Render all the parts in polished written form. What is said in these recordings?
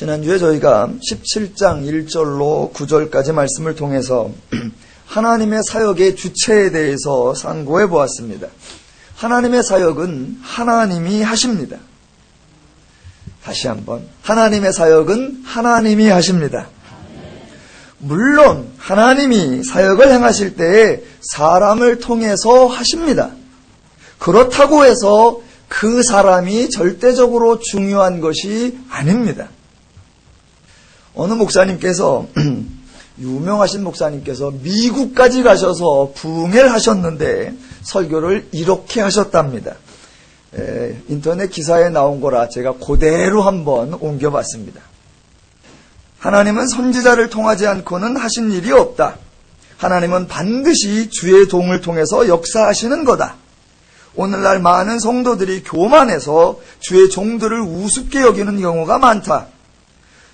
지난주에 저희가 17장 1절로 9절까지 말씀을 통해서 하나님의 사역의 주체에 대해서 상고해 보았습니다. 하나님의 사역은 하나님이 하십니다. 다시 한번, 하나님의 사역은 하나님이 하십니다. 물론 하나님이 사역을 행하실 때에 사람을 통해서 하십니다. 그렇다고 해서 그 사람이 절대적으로 중요한 것이 아닙니다. 어느 목사님께서, 유명하신 목사님께서 미국까지 가셔서 부흥회를 하셨는데 설교를 이렇게 하셨답니다. 인터넷 기사에 나온 거라 제가 그대로 한번 옮겨봤습니다. 하나님은 선지자를 통하지 않고는 하신 일이 없다. 하나님은 반드시 주의 종을 통해서 역사하시는 거다. 오늘날 많은 성도들이 교만해서 주의 종들을 우습게 여기는 경우가 많다.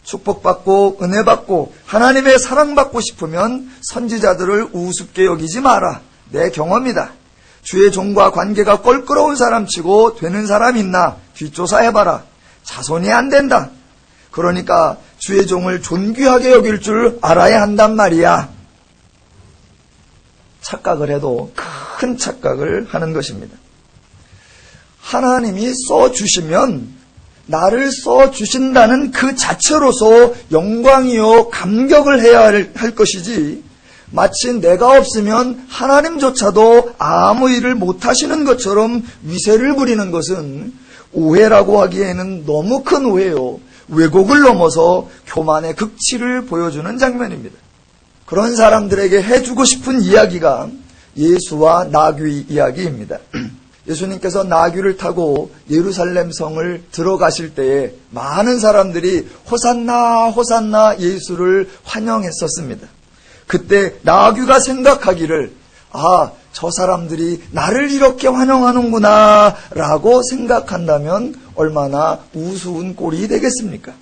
축복받고 은혜받고 하나님의 사랑받고 싶으면 선지자들을 우습게 여기지 마라. 내 경험이다. 주의 종과 관계가 껄끄러운 사람치고 되는 사람 있나 뒷조사해봐라. 자손이 안 된다. 그러니까 주의 종을 존귀하게 여길 줄 알아야 한단 말이야. 착각을 해도 큰 착각을 하는 것입니다. 하나님이 써주시면 나를 써주신다는 그 자체로서 영광이요 감격을 해야 할 것이지, 마치 내가 없으면 하나님조차도 아무 일을 못하시는 것처럼 위세를 부리는 것은 오해라고 하기에는 너무 큰 오해요. 왜곡을 넘어서 교만의 극치를 보여주는 장면입니다. 그런 사람들에게 해주고 싶은 이야기가 예수와 나귀 이야기입니다. 예수님께서 나귀를 타고 예루살렘 성을 들어가실 때에 많은 사람들이 호산나 호산나 예수를 환영했었습니다. 그때 나귀가 생각하기를, 저 사람들이 나를 이렇게 환영하는구나 라고 생각한다면 얼마나 우스운 꼴이 되겠습니까?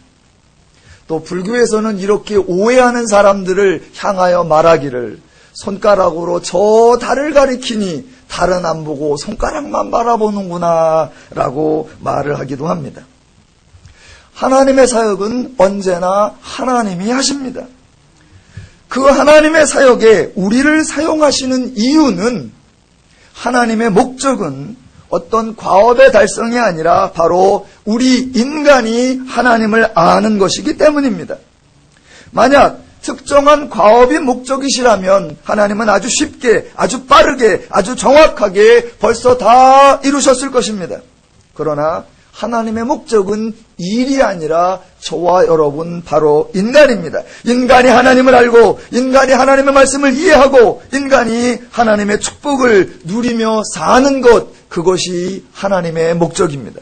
또 불교에서는 이렇게 오해하는 사람들을 향하여 말하기를, 손가락으로 저 달을 가리키니 달은 안 보고 손가락만 바라보는구나 라고 말을 하기도 합니다. 하나님의 사역은 언제나 하나님이 하십니다. 그 하나님의 사역에 우리를 사용하시는 이유는, 하나님의 목적은 어떤 과업의 달성이 아니라 바로 우리 인간이 하나님을 아는 것이기 때문입니다. 만약 특정한 과업이 목적이시라면 하나님은 아주 쉽게, 아주 빠르게, 아주 정확하게 벌써 다 이루셨을 것입니다. 그러나 하나님의 목적은 일이 아니라 저와 여러분 바로 인간입니다. 인간이 하나님을 알고, 인간이 하나님의 말씀을 이해하고, 인간이 하나님의 축복을 누리며 사는 것, 그것이 하나님의 목적입니다.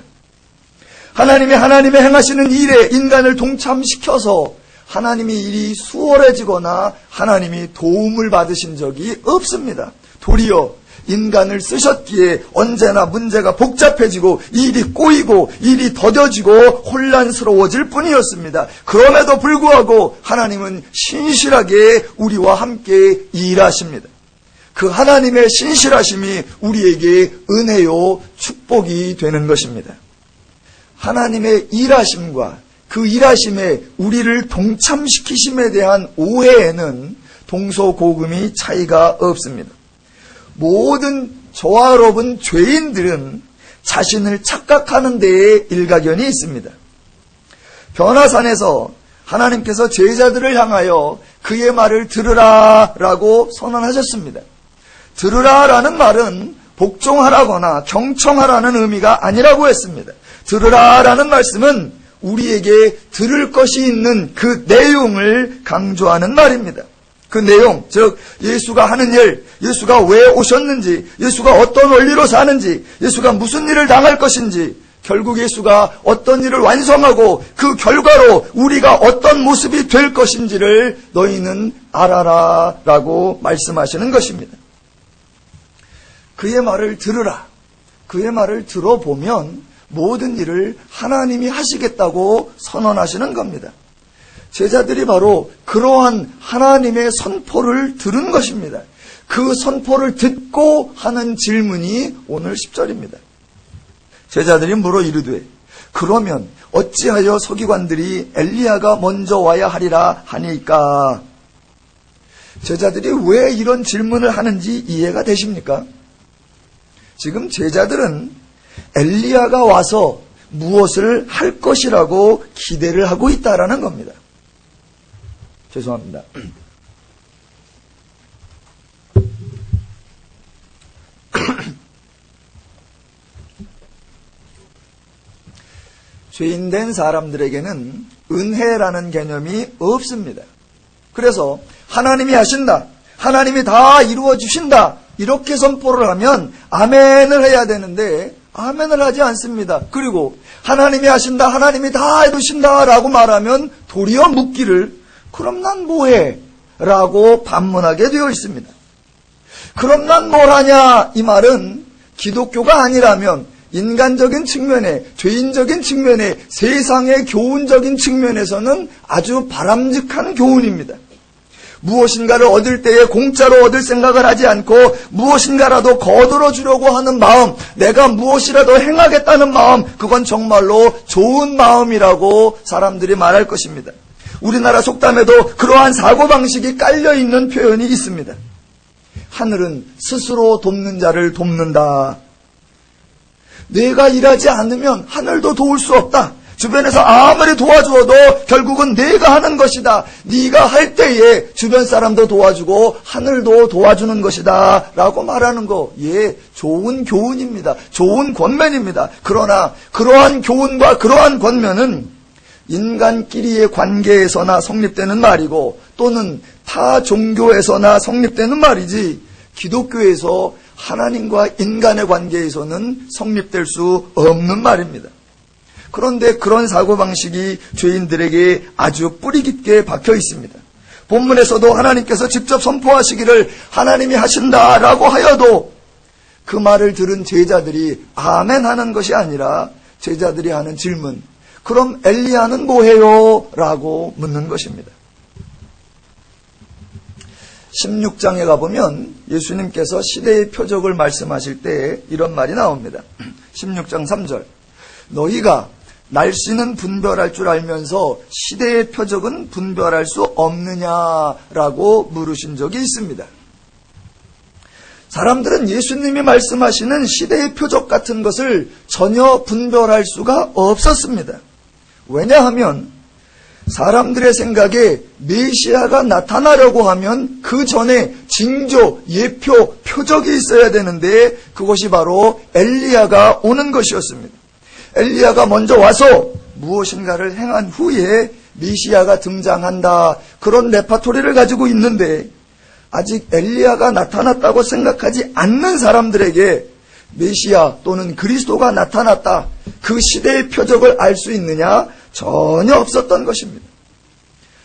하나님이 행하시는 일에 인간을 동참시켜서 하나님이 일이 수월해지거나 하나님이 도움을 받으신 적이 없습니다. 도리어 인간을 쓰셨기에 언제나 문제가 복잡해지고 일이 꼬이고 일이 더뎌지고 혼란스러워질 뿐이었습니다. 그럼에도 불구하고 하나님은 신실하게 우리와 함께 일하십니다. 그 하나님의 신실하심이 우리에게 은혜요 축복이 되는 것입니다. 하나님의 일하심과 그 일하심에 우리를 동참시키심에 대한 오해에는 동서고금이 차이가 없습니다. 모든 저와 여러분 죄인들은 자신을 착각하는 데에 일가견이 있습니다. 변화산에서 하나님께서 제자들을 향하여 그의 말을 들으라 라고 선언하셨습니다. 들으라 라는 말은 복종하라거나 경청하라는 의미가 아니라고 했습니다. 들으라 라는 말씀은 우리에게 들을 것이 있는 그 내용을 강조하는 말입니다. 그 내용, 즉 예수가 하는 일, 예수가 왜 오셨는지, 예수가 어떤 원리로 사는지, 예수가 무슨 일을 당할 것인지, 결국 예수가 어떤 일을 완성하고 그 결과로 우리가 어떤 모습이 될 것인지를 너희는 알아라 라고 말씀하시는 것입니다. 그의 말을 들으라. 그의 말을 들어보면 모든 일을 하나님이 하시겠다고 선언하시는 겁니다. 제자들이 바로 그러한 하나님의 선포를 들은 것입니다. 그 선포를 듣고 하는 질문이 오늘 10절입니다. 제자들이 물어 이르되 그러면 어찌하여 서기관들이 엘리야가 먼저 와야 하리라 하니까? 제자들이 왜 이런 질문을 하는지 이해가 되십니까? 지금 제자들은 엘리야가 와서 무엇을 할 것이라고 기대를 하고 있다라는 겁니다. 죄송합니다. 죄인된 사람들에게는 은혜라는 개념이 없습니다. 그래서 하나님이 하신다, 하나님이 다 이루어 주신다, 이렇게 선포를 하면 아멘을 해야 되는데 아멘을 하지 않습니다. 그리고 하나님이 하신다, 하나님이 다 이루신다 라고 말하면 도리어 묻기를 그럼 난 뭐해? 라고 반문하게 되어 있습니다. 그럼 난 뭘 하냐? 이 말은 기독교가 아니라면 인간적인 측면에, 죄인적인 측면에, 세상의 교훈적인 측면에서는 아주 바람직한 교훈입니다. 무엇인가를 얻을 때에 공짜로 얻을 생각을 하지 않고 무엇인가라도 거들어 주려고 하는 마음, 내가 무엇이라도 행하겠다는 마음, 그건 정말로 좋은 마음이라고 사람들이 말할 것입니다. 우리나라 속담에도 그러한 사고방식이 깔려있는 표현이 있습니다. 하늘은 스스로 돕는 자를 돕는다. 내가 일하지 않으면 하늘도 도울 수 없다. 주변에서 아무리 도와주어도 결국은 내가 하는 것이다. 네가 할 때에 주변 사람도 도와주고 하늘도 도와주는 것이다 라고 말하는 거, 예, 좋은 교훈입니다. 좋은 권면입니다. 그러나 그러한 교훈과 그러한 권면은 인간끼리의 관계에서나 성립되는 말이고 또는 타 종교에서나 성립되는 말이지 기독교에서 하나님과 인간의 관계에서는 성립될 수 없는 말입니다. 그런데 그런 사고방식이 죄인들에게 아주 뿌리 깊게 박혀 있습니다. 본문에서도 하나님께서 직접 선포하시기를 하나님이 하신다라고 하여도 그 말을 들은 제자들이 아멘 하는 것이 아니라 제자들이 하는 질문, 그럼 엘리야는 뭐해요? 라고 묻는 것입니다. 16장에 가보면 예수님께서 시대의 표적을 말씀하실 때 이런 말이 나옵니다. 16장 3절, 너희가 날씨는 분별할 줄 알면서 시대의 표적은 분별할 수 없느냐라고 물으신 적이 있습니다. 사람들은 예수님이 말씀하시는 시대의 표적 같은 것을 전혀 분별할 수가 없었습니다. 왜냐하면 사람들의 생각에 메시아가 나타나려고 하면 그 전에 징조, 예표, 표적이 있어야 되는데 그것이 바로 엘리야가 오는 것이었습니다. 엘리야가 먼저 와서 무엇인가를 행한 후에 메시아가 등장한다, 그런 레파토리를 가지고 있는데 아직 엘리야가 나타났다고 생각하지 않는 사람들에게 메시아 또는 그리스도가 나타났다, 그 시대의 표적을 알 수 있느냐? 전혀 없었던 것입니다.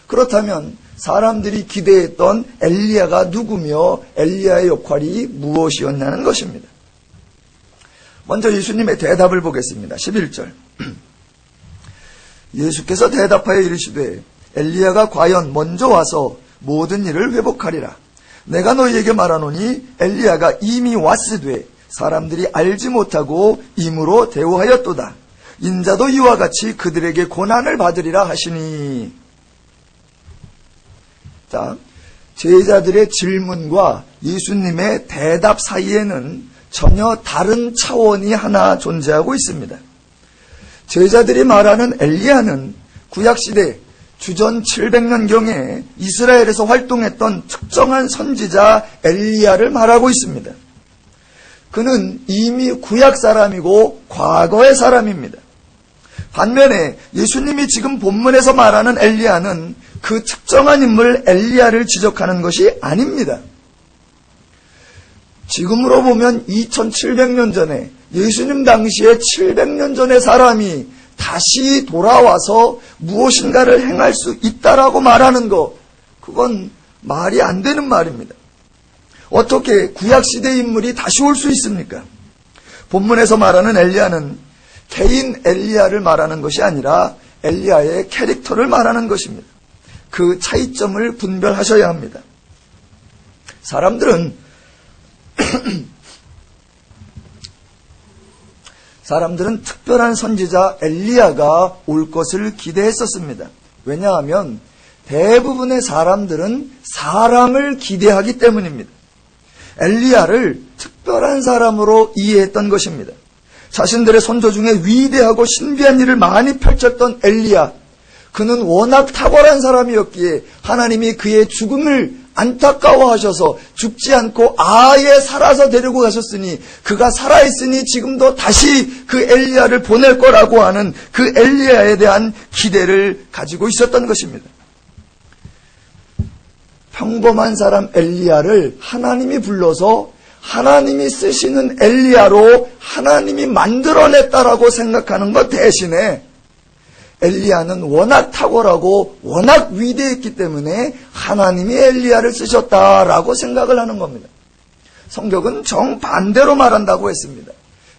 그렇다면 사람들이 기대했던 엘리야가 누구며 엘리야의 역할이 무엇이었냐는 것입니다. 먼저 예수님의 대답을 보겠습니다. 11절. 예수께서 대답하여 이르시되 엘리야가 과연 먼저 와서 모든 일을 회복하리라. 내가 너희에게 말하노니 엘리야가 이미 왔으되 사람들이 알지 못하고 임으로 대우하였도다. 인자도 이와 같이 그들에게 고난을 받으리라 하시니. 자, 제자들의 질문과 예수님의 대답 사이에는 전혀 다른 차원이 하나 존재하고 있습니다. 제자들이 말하는 엘리야는 구약시대 주전 700년경에 이스라엘에서 활동했던 특정한 선지자 엘리야를 말하고 있습니다. 그는 이미 구약 사람이고 과거의 사람입니다. 반면에 예수님이 지금 본문에서 말하는 엘리야는 그 특정한 인물 엘리야를 지적하는 것이 아닙니다. 지금으로 보면 2700년 전에, 예수님 당시에 700년 전의 사람이 다시 돌아와서 무엇인가를 행할 수 있다라고 말하는 것, 그건 말이 안 되는 말입니다. 어떻게 구약시대 인물이 다시 올 수 있습니까? 본문에서 말하는 엘리야는 개인 엘리야를 말하는 것이 아니라 엘리야의 캐릭터를 말하는 것입니다. 그 차이점을 분별하셔야 합니다. 사람들은 특별한 선지자 엘리야가 올 것을 기대했었습니다. 왜냐하면 대부분의 사람들은 사람을 기대하기 때문입니다. 엘리야를 특별한 사람으로 이해했던 것입니다. 자신들의 선조 중에 위대하고 신비한 일을 많이 펼쳤던 엘리야, 그는 워낙 탁월한 사람이었기에 하나님이 그의 죽음을 안타까워하셔서 죽지 않고 아예 살아서 데리고 가셨으니, 그가 살아있으니 지금도 다시 그 엘리야를 보낼 거라고 하는 그 엘리야에 대한 기대를 가지고 있었던 것입니다. 평범한 사람 엘리야를 하나님이 불러서 하나님이 쓰시는 엘리야로 하나님이 만들어냈다라고 생각하는 것 대신에, 엘리야는 워낙 탁월하고 워낙 위대했기 때문에 하나님이 엘리야를 쓰셨다라고 생각을 하는 겁니다. 성경은 정반대로 말한다고 했습니다.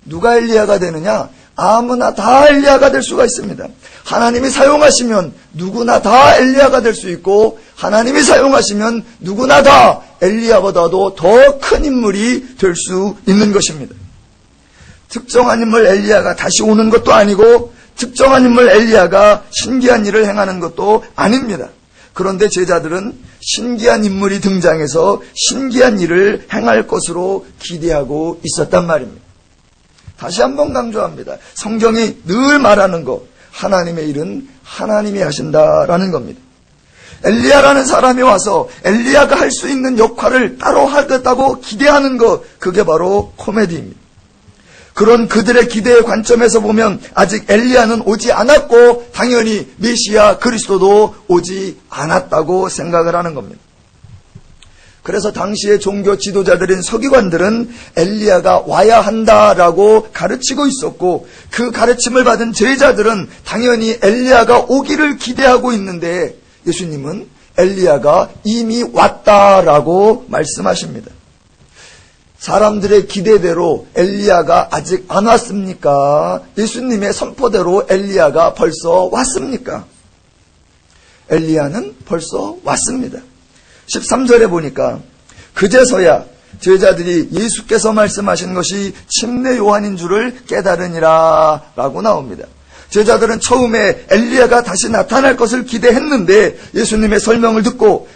누가 엘리야가 되느냐? 아무나 다 엘리야가 될 수가 있습니다. 하나님이 사용하시면 누구나 다 엘리야가 될 수 있고, 하나님이 사용하시면 누구나 다 엘리야보다도 더 큰 인물이 될 수 있는 것입니다. 특정한 인물 엘리야가 다시 오는 것도 아니고, 특정한 인물 엘리야가 신기한 일을 행하는 것도 아닙니다. 그런데 제자들은 신기한 인물이 등장해서 신기한 일을 행할 것으로 기대하고 있었단 말입니다. 다시 한번 강조합니다. 성경이 늘 말하는 것, 하나님의 일은 하나님이 하신다라는 겁니다. 엘리야라는 사람이 와서 엘리야가 할 수 있는 역할을 따로 하겠다고 기대하는 것, 그게 바로 코미디입니다. 그런 그들의 기대의 관점에서 보면 아직 엘리야는 오지 않았고, 당연히 메시아 그리스도도 오지 않았다고 생각을 하는 겁니다. 그래서 당시의 종교 지도자들인 서기관들은 엘리야가 와야 한다라고 가르치고 있었고, 그 가르침을 받은 제자들은 당연히 엘리야가 오기를 기대하고 있는데, 예수님은 엘리야가 이미 왔다라고 말씀하십니다. 사람들의 기대대로 엘리야가 아직 안 왔습니까? 예수님의 선포대로 엘리야가 벌써 왔습니까? 엘리야는 벌써 왔습니다. 13절에 보니까 그제서야 제자들이 예수께서 말씀하신 것이 침례 요한인 줄을 깨달으니라 라고 나옵니다. 제자들은 처음에 엘리야가 다시 나타날 것을 기대했는데, 예수님의 설명을 듣고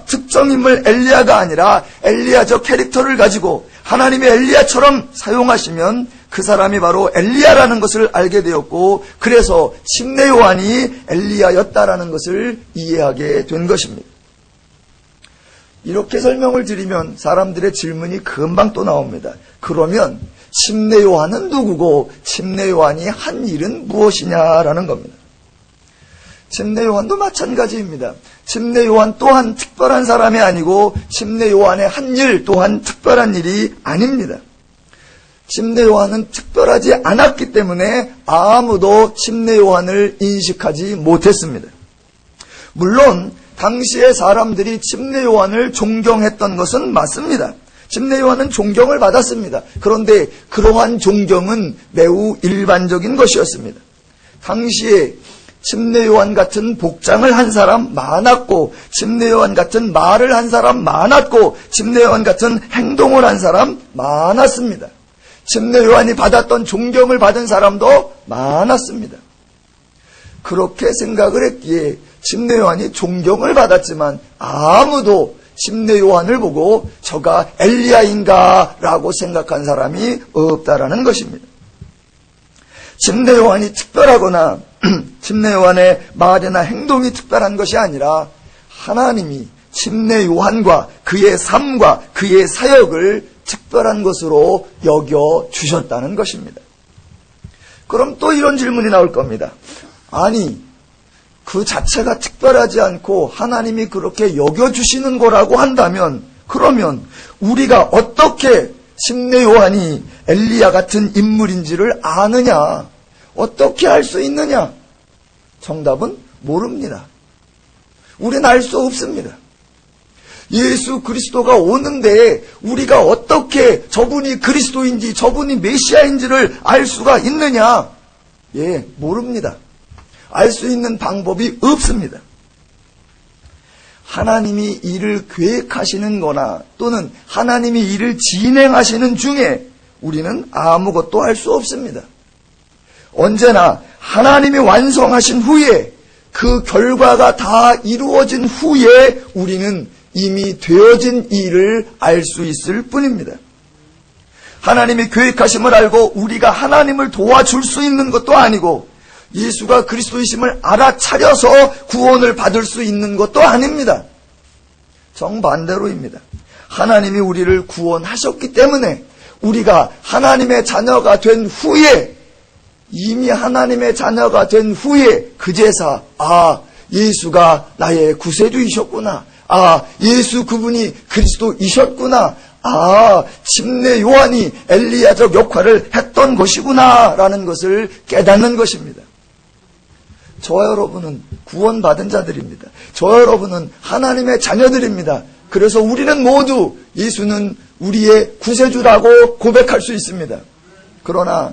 특정 인물 엘리야가 아니라 엘리야적 캐릭터를 가지고 하나님의 엘리야처럼 사용하시면 그 사람이 바로 엘리야라는 것을 알게 되었고, 그래서 침례 요한이 엘리야였다라는 것을 이해하게 된 것입니다. 이렇게 설명을 드리면 사람들의 질문이 금방 또 나옵니다. 그러면 침례 요한은 누구고 침례 요한이 한 일은 무엇이냐라는 겁니다. 침례 요한도 마찬가지입니다. 침례 요한 또한 특별한 사람이 아니고, 침례 요한의 한 일 또한 특별한 일이 아닙니다. 침례 요한은 특별하지 않았기 때문에 아무도 침례 요한을 인식하지 못했습니다. 물론 당시의 사람들이 침례 요한을 존경했던 것은 맞습니다. 침례 요한은 존경을 받았습니다. 그런데 그러한 존경은 매우 일반적인 것이었습니다. 당시에 침례 요한 같은 복장을 한 사람 많았고, 침례 요한 같은 말을 한 사람 많았고, 침례 요한 같은 행동을 한 사람 많았습니다. 침례 요한이 받았던 존경을 받은 사람도 많았습니다. 그렇게 생각을 했기에 침례 요한이 존경을 받았지만 아무도 침례 요한을 보고 저가 엘리야인가 라고 생각한 사람이 없다라는 것입니다. 침례 요한이 특별하거나 침례 요한의 말이나 행동이 특별한 것이 아니라, 하나님이 침례 요한과 그의 삶과 그의 사역을 특별한 것으로 여겨주셨다는 것입니다. 그럼 또 이런 질문이 나올 겁니다. 아니, 그 자체가 특별하지 않고 하나님이 그렇게 여겨주시는 거라고 한다면, 그러면 우리가 어떻게 침례 요한이 엘리야 같은 인물인지를 아느냐? 어떻게 알 수 있느냐? 정답은 모릅니다. 우리는 알 수 없습니다. 예수 그리스도가 오는데 우리가 어떻게 저분이 그리스도인지 저분이 메시아인지를 알 수가 있느냐? 모릅니다. 알 수 있는 방법이 없습니다. 하나님이 일을 계획하시는 거나 또는 하나님이 일을 진행하시는 중에 우리는 아무것도 알 수 없습니다. 언제나 하나님이 완성하신 후에, 그 결과가 다 이루어진 후에 우리는 이미 되어진 일을 알 수 있을 뿐입니다. 하나님이 계획하심을 알고 우리가 하나님을 도와줄 수 있는 것도 아니고, 예수가 그리스도이심을 알아차려서 구원을 받을 수 있는 것도 아닙니다. 정반대로입니다. 하나님이 우리를 구원하셨기 때문에 우리가 하나님의 자녀가 된 후에, 이미 하나님의 자녀가 된 후에 그제서 예수가 나의 구세주이셨구나, 예수 그분이 그리스도이셨구나, 침례 요한이 엘리야적 역할을 했던 것이구나 라는 것을 깨닫는 것입니다. 저와 여러분은 구원받은 자들입니다. 저와 여러분은 하나님의 자녀들입니다. 그래서 우리는 모두 예수는 우리의 구세주라고 고백할 수 있습니다. 그러나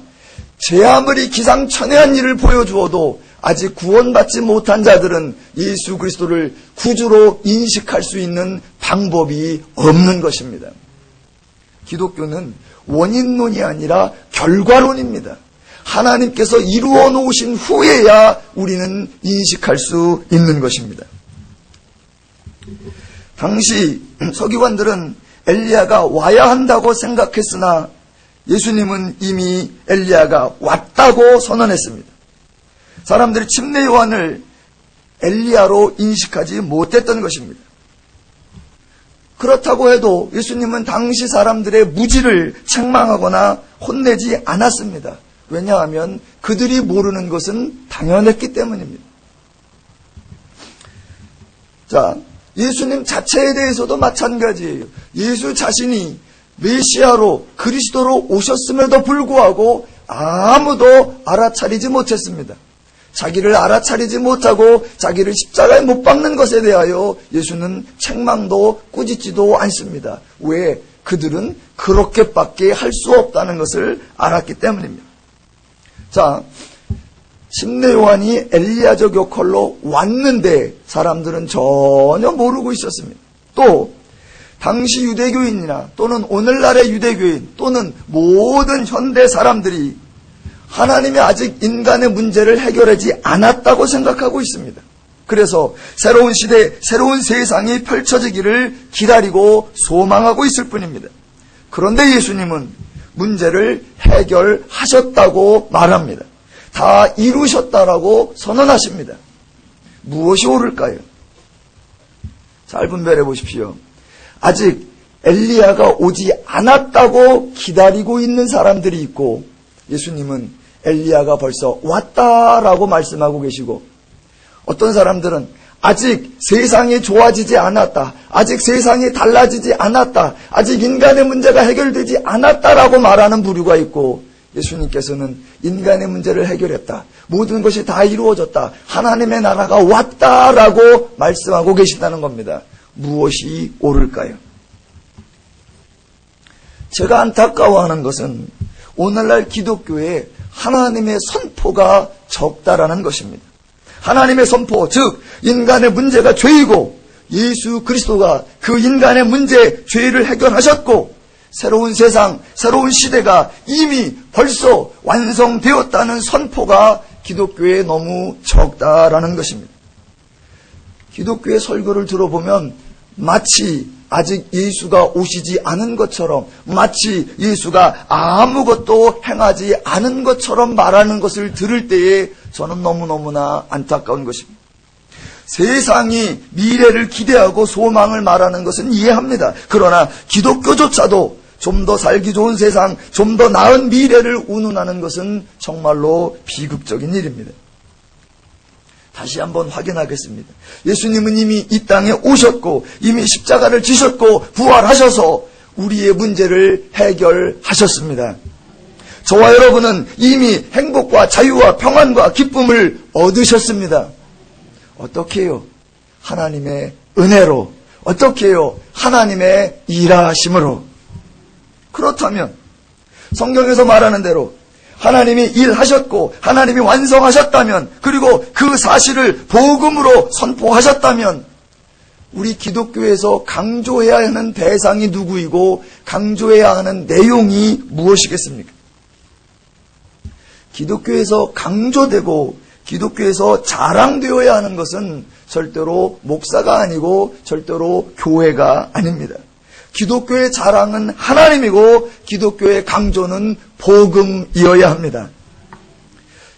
제 아무리 기상천외한 일을 보여주어도 아직 구원받지 못한 자들은 예수 그리스도를 구주로 인식할 수 있는 방법이 없는 것입니다. 기독교는 원인론이 아니라 결과론입니다. 하나님께서 이루어 놓으신 후에야 우리는 인식할 수 있는 것입니다. 당시 서기관들은 엘리야가 와야 한다고 생각했으나 예수님은 이미 엘리야가 왔다고 선언했습니다. 사람들이 침례 요한을 엘리야로 인식하지 못했던 것입니다. 그렇다고 해도 예수님은 당시 사람들의 무지를 책망하거나 혼내지 않았습니다. 왜냐하면 그들이 모르는 것은 당연했기 때문입니다. 자, 예수님 자체에 대해서도 마찬가지예요. 예수 자신이 메시아로 그리스도로 오셨음에도 불구하고 아무도 알아차리지 못했습니다. 자기를 알아차리지 못하고 자기를 십자가에 못 박는 것에 대하여 예수는 책망도 꾸짖지도 않습니다. 왜? 그들은 그렇게밖에 할 수 없다는 것을 알았기 때문입니다. 자, 침례 요한이 엘리야적 역할로 왔는데 사람들은 전혀 모르고 있었습니다. 또 당시 유대교인이나 또는 오늘날의 유대교인 또는 모든 현대 사람들이 하나님이 아직 인간의 문제를 해결하지 않았다고 생각하고 있습니다. 그래서 새로운 시대, 새로운 세상이 펼쳐지기를 기다리고 소망하고 있을 뿐입니다. 그런데 예수님은 문제를 해결하셨다고 말합니다. 다 이루셨다라고 선언하십니다. 무엇이 옳을까요? 잘 분별해 보십시오. 아직 엘리야가 오지 않았다고 기다리고 있는 사람들이 있고, 예수님은 엘리야가 벌써 왔다라고 말씀하고 계시고, 어떤 사람들은 아직 세상이 좋아지지 않았다, 아직 세상이 달라지지 않았다, 아직 인간의 문제가 해결되지 않았다라고 말하는 부류가 있고, 예수님께서는 인간의 문제를 해결했다, 모든 것이 다 이루어졌다, 하나님의 나라가 왔다라고 말씀하고 계신다는 겁니다. 무엇이 옳을까요? 제가 안타까워하는 것은 오늘날 기독교에 하나님의 선포가 적다라는 것입니다. 하나님의 선포, 즉 인간의 문제가 죄이고 예수 그리스도가 그 인간의 문제, 죄를 해결하셨고 새로운 세상, 새로운 시대가 이미 벌써 완성되었다는 선포가 기독교에 너무 적다라는 것입니다. 기독교의 설교를 들어보면 마치 아직 예수가 오시지 않은 것처럼, 마치 예수가 아무것도 행하지 않은 것처럼 말하는 것을 들을 때에 저는 너무너무나 안타까운 것입니다. 세상이 미래를 기대하고 소망을 말하는 것은 이해합니다. 그러나 기독교조차도 좀 더 살기 좋은 세상, 좀 더 나은 미래를 운운하는 것은 정말로 비극적인 일입니다. 다시 한번 확인하겠습니다. 예수님은 이미 이 땅에 오셨고 이미 십자가를 지셨고 부활하셔서 우리의 문제를 해결하셨습니다. 저와 여러분은 이미 행복과 자유와 평안과 기쁨을 얻으셨습니다. 어떻게 해요? 하나님의 은혜로. 어떻게 해요? 하나님의 일하심으로. 그렇다면 성경에서 말하는 대로 하나님이 일하셨고 하나님이 완성하셨다면, 그리고 그 사실을 복음으로 선포하셨다면 우리 기독교에서 강조해야 하는 대상이 누구이고 강조해야 하는 내용이 무엇이겠습니까? 기독교에서 강조되고 기독교에서 자랑되어야 하는 것은 절대로 목사가 아니고 절대로 교회가 아닙니다. 기독교의 자랑은 하나님이고 기독교의 강조는 복음이어야 합니다.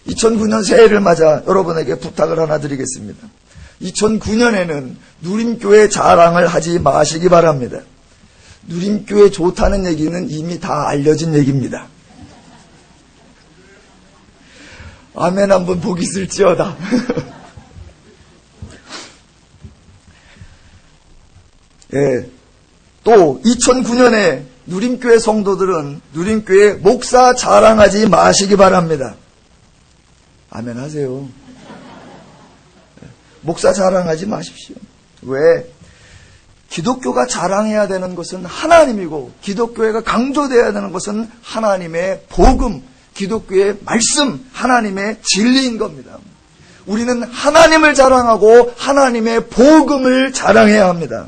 2009년 새해를 맞아 여러분에게 부탁을 하나 드리겠습니다. 2009년에는 누림교회 자랑을 하지 마시기 바랍니다. 누림교회 좋다는 얘기는 이미 다 알려진 얘기입니다. 아멘 한번 보기 쓸지어다. 예. 또 2009년에 누림교회 성도들은 누림교회 목사 자랑하지 마시기 바랍니다. 아멘 하세요. 목사 자랑하지 마십시오. 왜? 기독교가 자랑해야 되는 것은 하나님이고 기독교회가 강조되어야 되는 것은 하나님의 복음, 기독교의 말씀, 하나님의 진리인 겁니다. 우리는 하나님을 자랑하고 하나님의 복음을 자랑해야 합니다.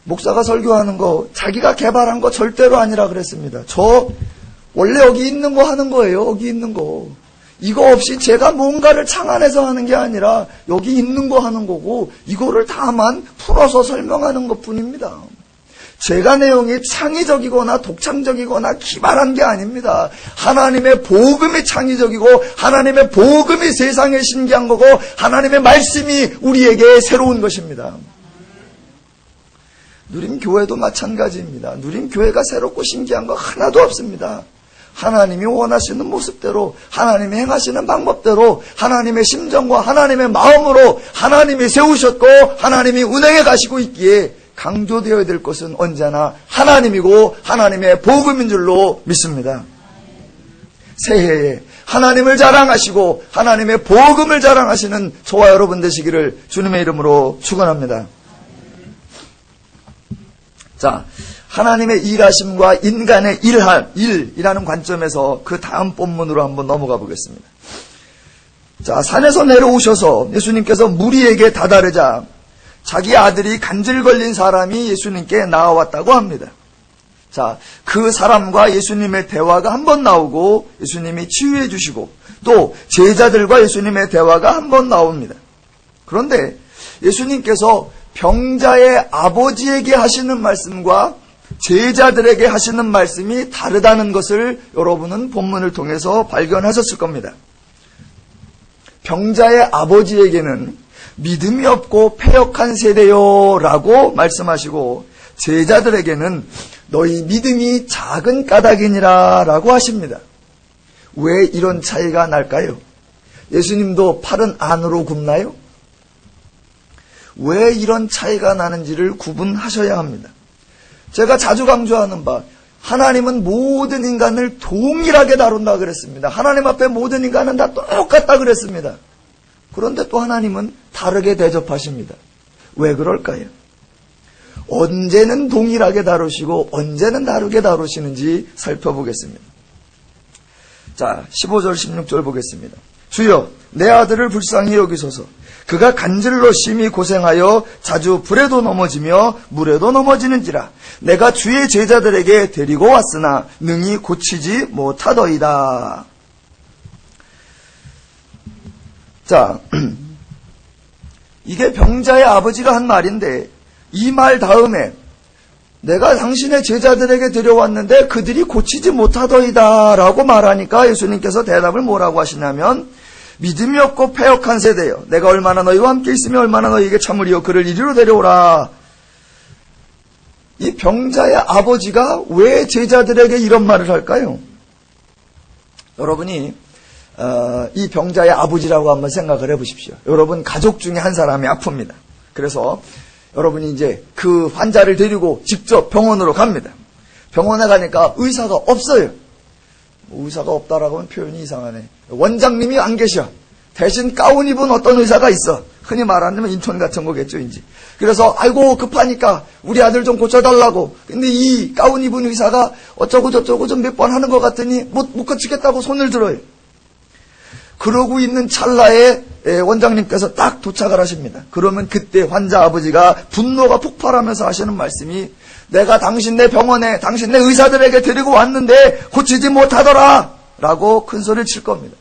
목사가 설교하는 거 자기가 개발한 거 절대로 아니라 그랬습니다. 저 원래 여기 있는 거 하는 거예요. 여기 있는 거. 이거 없이 제가 뭔가를 창안해서 하는 게 아니라 여기 있는 거 하는 거고 이거를 다만 풀어서 설명하는 것뿐입니다. 제가 내용이 창의적이거나 독창적이거나 기발한 게 아닙니다. 하나님의 복음이 창의적이고 하나님의 복음이 세상에 신기한 거고 하나님의 말씀이 우리에게 새로운 것입니다. 누림교회도 마찬가지입니다. 누림교회가 새롭고 신기한 거 하나도 없습니다. 하나님이 원하시는 모습대로 하나님이 행하시는 방법대로 하나님의 심정과 하나님의 마음으로 하나님이 세우셨고 하나님이 운행해 가시고 있기에 강조되어야 될 것은 언제나 하나님이고 하나님의 복음인 줄로 믿습니다. 새해에 하나님을 자랑하시고 하나님의 복음을 자랑하시는 저와 여러분 되시기를 주님의 이름으로 축원합니다. 자, 하나님의 일하심과 인간의 일이라는 관점에서 그 다음 본문으로 한번 넘어가 보겠습니다. 자, 산에서 내려오셔서 예수님께서 무리에게 다다르자 자기 아들이 간질 걸린 사람이 예수님께 나와왔다고 합니다. 자, 그 사람과 예수님의 대화가 한 번 나오고 예수님이 치유해 주시고 또 제자들과 예수님의 대화가 한 번 나옵니다. 그런데 예수님께서 병자의 아버지에게 하시는 말씀과 제자들에게 하시는 말씀이 다르다는 것을 여러분은 본문을 통해서 발견하셨을 겁니다. 병자의 아버지에게는 믿음이 없고 패역한 세대요 라고 말씀하시고 제자들에게는 너희 믿음이 작은 까닭이니라 라고 하십니다. 왜 이런 차이가 날까요? 예수님도 팔은 안으로 굽나요? 왜 이런 차이가 나는지를 구분하셔야 합니다. 제가 자주 강조하는 바 하나님은 모든 인간을 동일하게 다룬다 그랬습니다. 하나님 앞에 모든 인간은 다 똑같다 그랬습니다. 그런데 또 하나님은 다르게 대접하십니다. 왜 그럴까요? 언제는 동일하게 다루시고 언제는 다르게 다루시는지 살펴보겠습니다. 자, 15절 16절 보겠습니다. 주여 내 아들을 불쌍히 여기소서. 그가 간질로 심히 고생하여 자주 불에도 넘어지며 물에도 넘어지는지라. 내가 주의 제자들에게 데리고 왔으나 능히 고치지 못하더이다. 자, 이게 병자의 아버지가 한 말인데 이 말 다음에 내가 당신의 제자들에게 데려왔는데 그들이 고치지 못하더이다 라고 말하니까 예수님께서 대답을 뭐라고 하시냐면 믿음이 없고 패역한 세대여 내가 얼마나 너희와 함께 있으며 얼마나 너희에게 참으리요 그를 이리로 데려오라. 이 병자의 아버지가 왜 제자들에게 이런 말을 할까요? 여러분이 이 병자의 아버지라고 한번 생각을 해보십시오. 여러분 가족 중에 한 사람이 아픕니다. 그래서 여러분이 이제 그 환자를 데리고 직접 병원으로 갑니다. 병원에 가니까 의사가 없어요. 의사가 없다라고 하면 표현이 이상하네. 원장님이 안 계셔. 대신 가운 입은 어떤 의사가 있어. 흔히 말하면 인턴 같은 거겠죠, 이제. 그래서 아이고 급하니까 우리 아들 좀 고쳐달라고. 근데 이 가운 입은 의사가 어쩌고 저쩌고 좀 몇 번 하는 것 같더니 못 고치겠다고 손을 들어요. 그러고 있는 찰나에 원장님께서 딱 도착을 하십니다. 그러면 그때 환자 아버지가 분노가 폭발하면서 하시는 말씀이 내가 당신네 병원에 당신네 의사들에게 데리고 왔는데 고치지 못하더라. 라고 큰 소리를 칠 겁니다.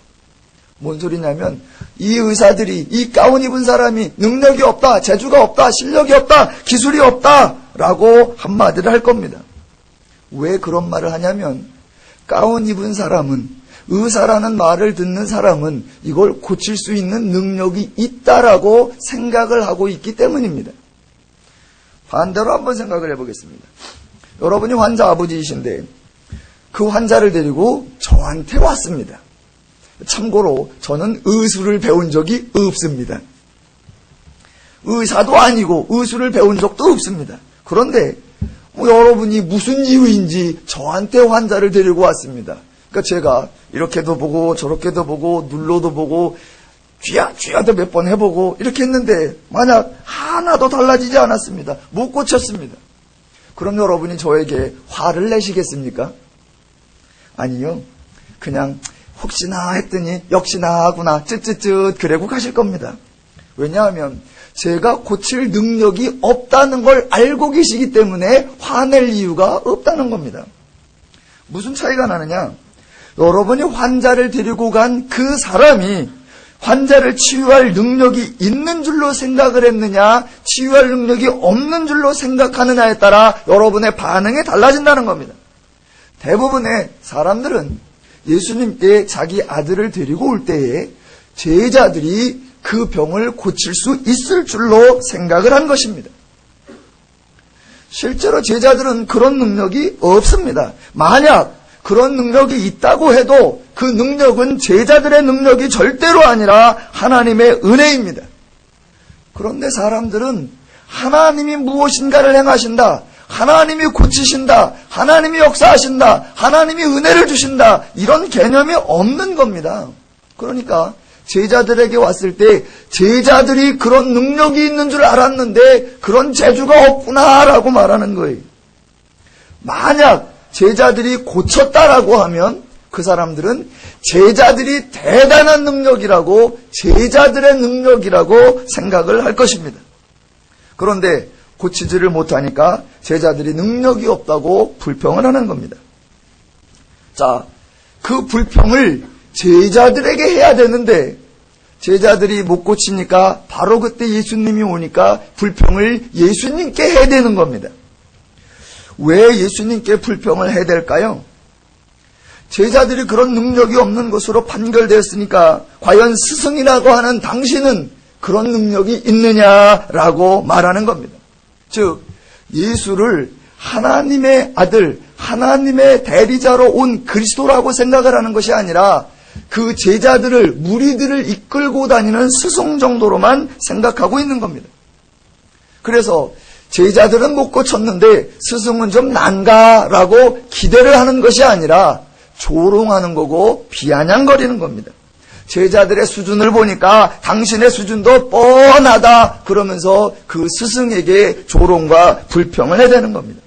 뭔 소리냐면 이 의사들이, 이 가운 입은 사람이 능력이 없다, 재주가 없다, 실력이 없다, 기술이 없다 라고 한마디를 할 겁니다. 왜 그런 말을 하냐면 가운 입은 사람은, 의사라는 말을 듣는 사람은 이걸 고칠 수 있는 능력이 있다라고 생각을 하고 있기 때문입니다. 반대로 한번 생각을 해보겠습니다. 여러분이 환자 아버지이신데 그 환자를 데리고 저한테 왔습니다. 참고로 저는 의술을 배운 적이 없습니다. 의사도 아니고 의술을 배운 적도 없습니다. 그런데 여러분이 무슨 이유인지 저한테 환자를 데리고 왔습니다. 그러니까 제가 이렇게도 보고 저렇게도 보고 눌러도 보고 쥐야도 몇 번 해보고 이렇게 했는데 만약 하나도 달라지지 않았습니다. 못 고쳤습니다. 그럼 여러분이 저에게 화를 내시겠습니까? 아니요. 그냥 혹시나 했더니 역시나 하구나 쯧쯧쯧 그러고 가실 겁니다. 왜냐하면 제가 고칠 능력이 없다는 걸 알고 계시기 때문에 화낼 이유가 없다는 겁니다. 무슨 차이가 나느냐? 여러분이 환자를 데리고 간 그 사람이 환자를 치유할 능력이 있는 줄로 생각을 했느냐, 치유할 능력이 없는 줄로 생각하느냐에 따라 여러분의 반응이 달라진다는 겁니다. 대부분의 사람들은 예수님께 자기 아들을 데리고 올 때에 제자들이 그 병을 고칠 수 있을 줄로 생각을 한 것입니다. 실제로 제자들은 그런 능력이 없습니다. 만약 그런 능력이 있다고 해도 그 능력은 제자들의 능력이 절대로 아니라 하나님의 은혜입니다. 그런데 사람들은 하나님이 무엇인가를 행하신다, 하나님이 고치신다, 하나님이 역사하신다, 하나님이 은혜를 주신다, 이런 개념이 없는 겁니다. 그러니까 제자들에게 왔을 때 제자들이 그런 능력이 있는 줄 알았는데 그런 재주가 없구나라고 말하는 거예요. 만약 제자들이 고쳤다라고 하면 그 사람들은 제자들이 대단한 능력이라고, 제자들의 능력이라고 생각을 할 것입니다. 그런데 고치지를 못하니까 제자들이 능력이 없다고 불평을 하는 겁니다. 자, 그 불평을 제자들에게 해야 되는데 제자들이 못 고치니까 바로 그때 예수님이 오니까 불평을 예수님께 해야 되는 겁니다. 왜 예수님께 불평을 해야 될까요? 제자들이 그런 능력이 없는 것으로 판결되었으니까 과연 스승이라고 하는 당신은 그런 능력이 있느냐라고 말하는 겁니다. 즉 예수를 하나님의 아들, 하나님의 대리자로 온 그리스도라고 생각을 하는 것이 아니라 그 제자들을, 무리들을 이끌고 다니는 스승 정도로만 생각하고 있는 겁니다. 그래서 제자들은 못 고쳤는데 스승은 좀 난가라고 기대를 하는 것이 아니라 조롱하는 거고 비아냥거리는 겁니다. 제자들의 수준을 보니까 당신의 수준도 뻔하다 그러면서 그 스승에게 조롱과 불평을 해대는 겁니다.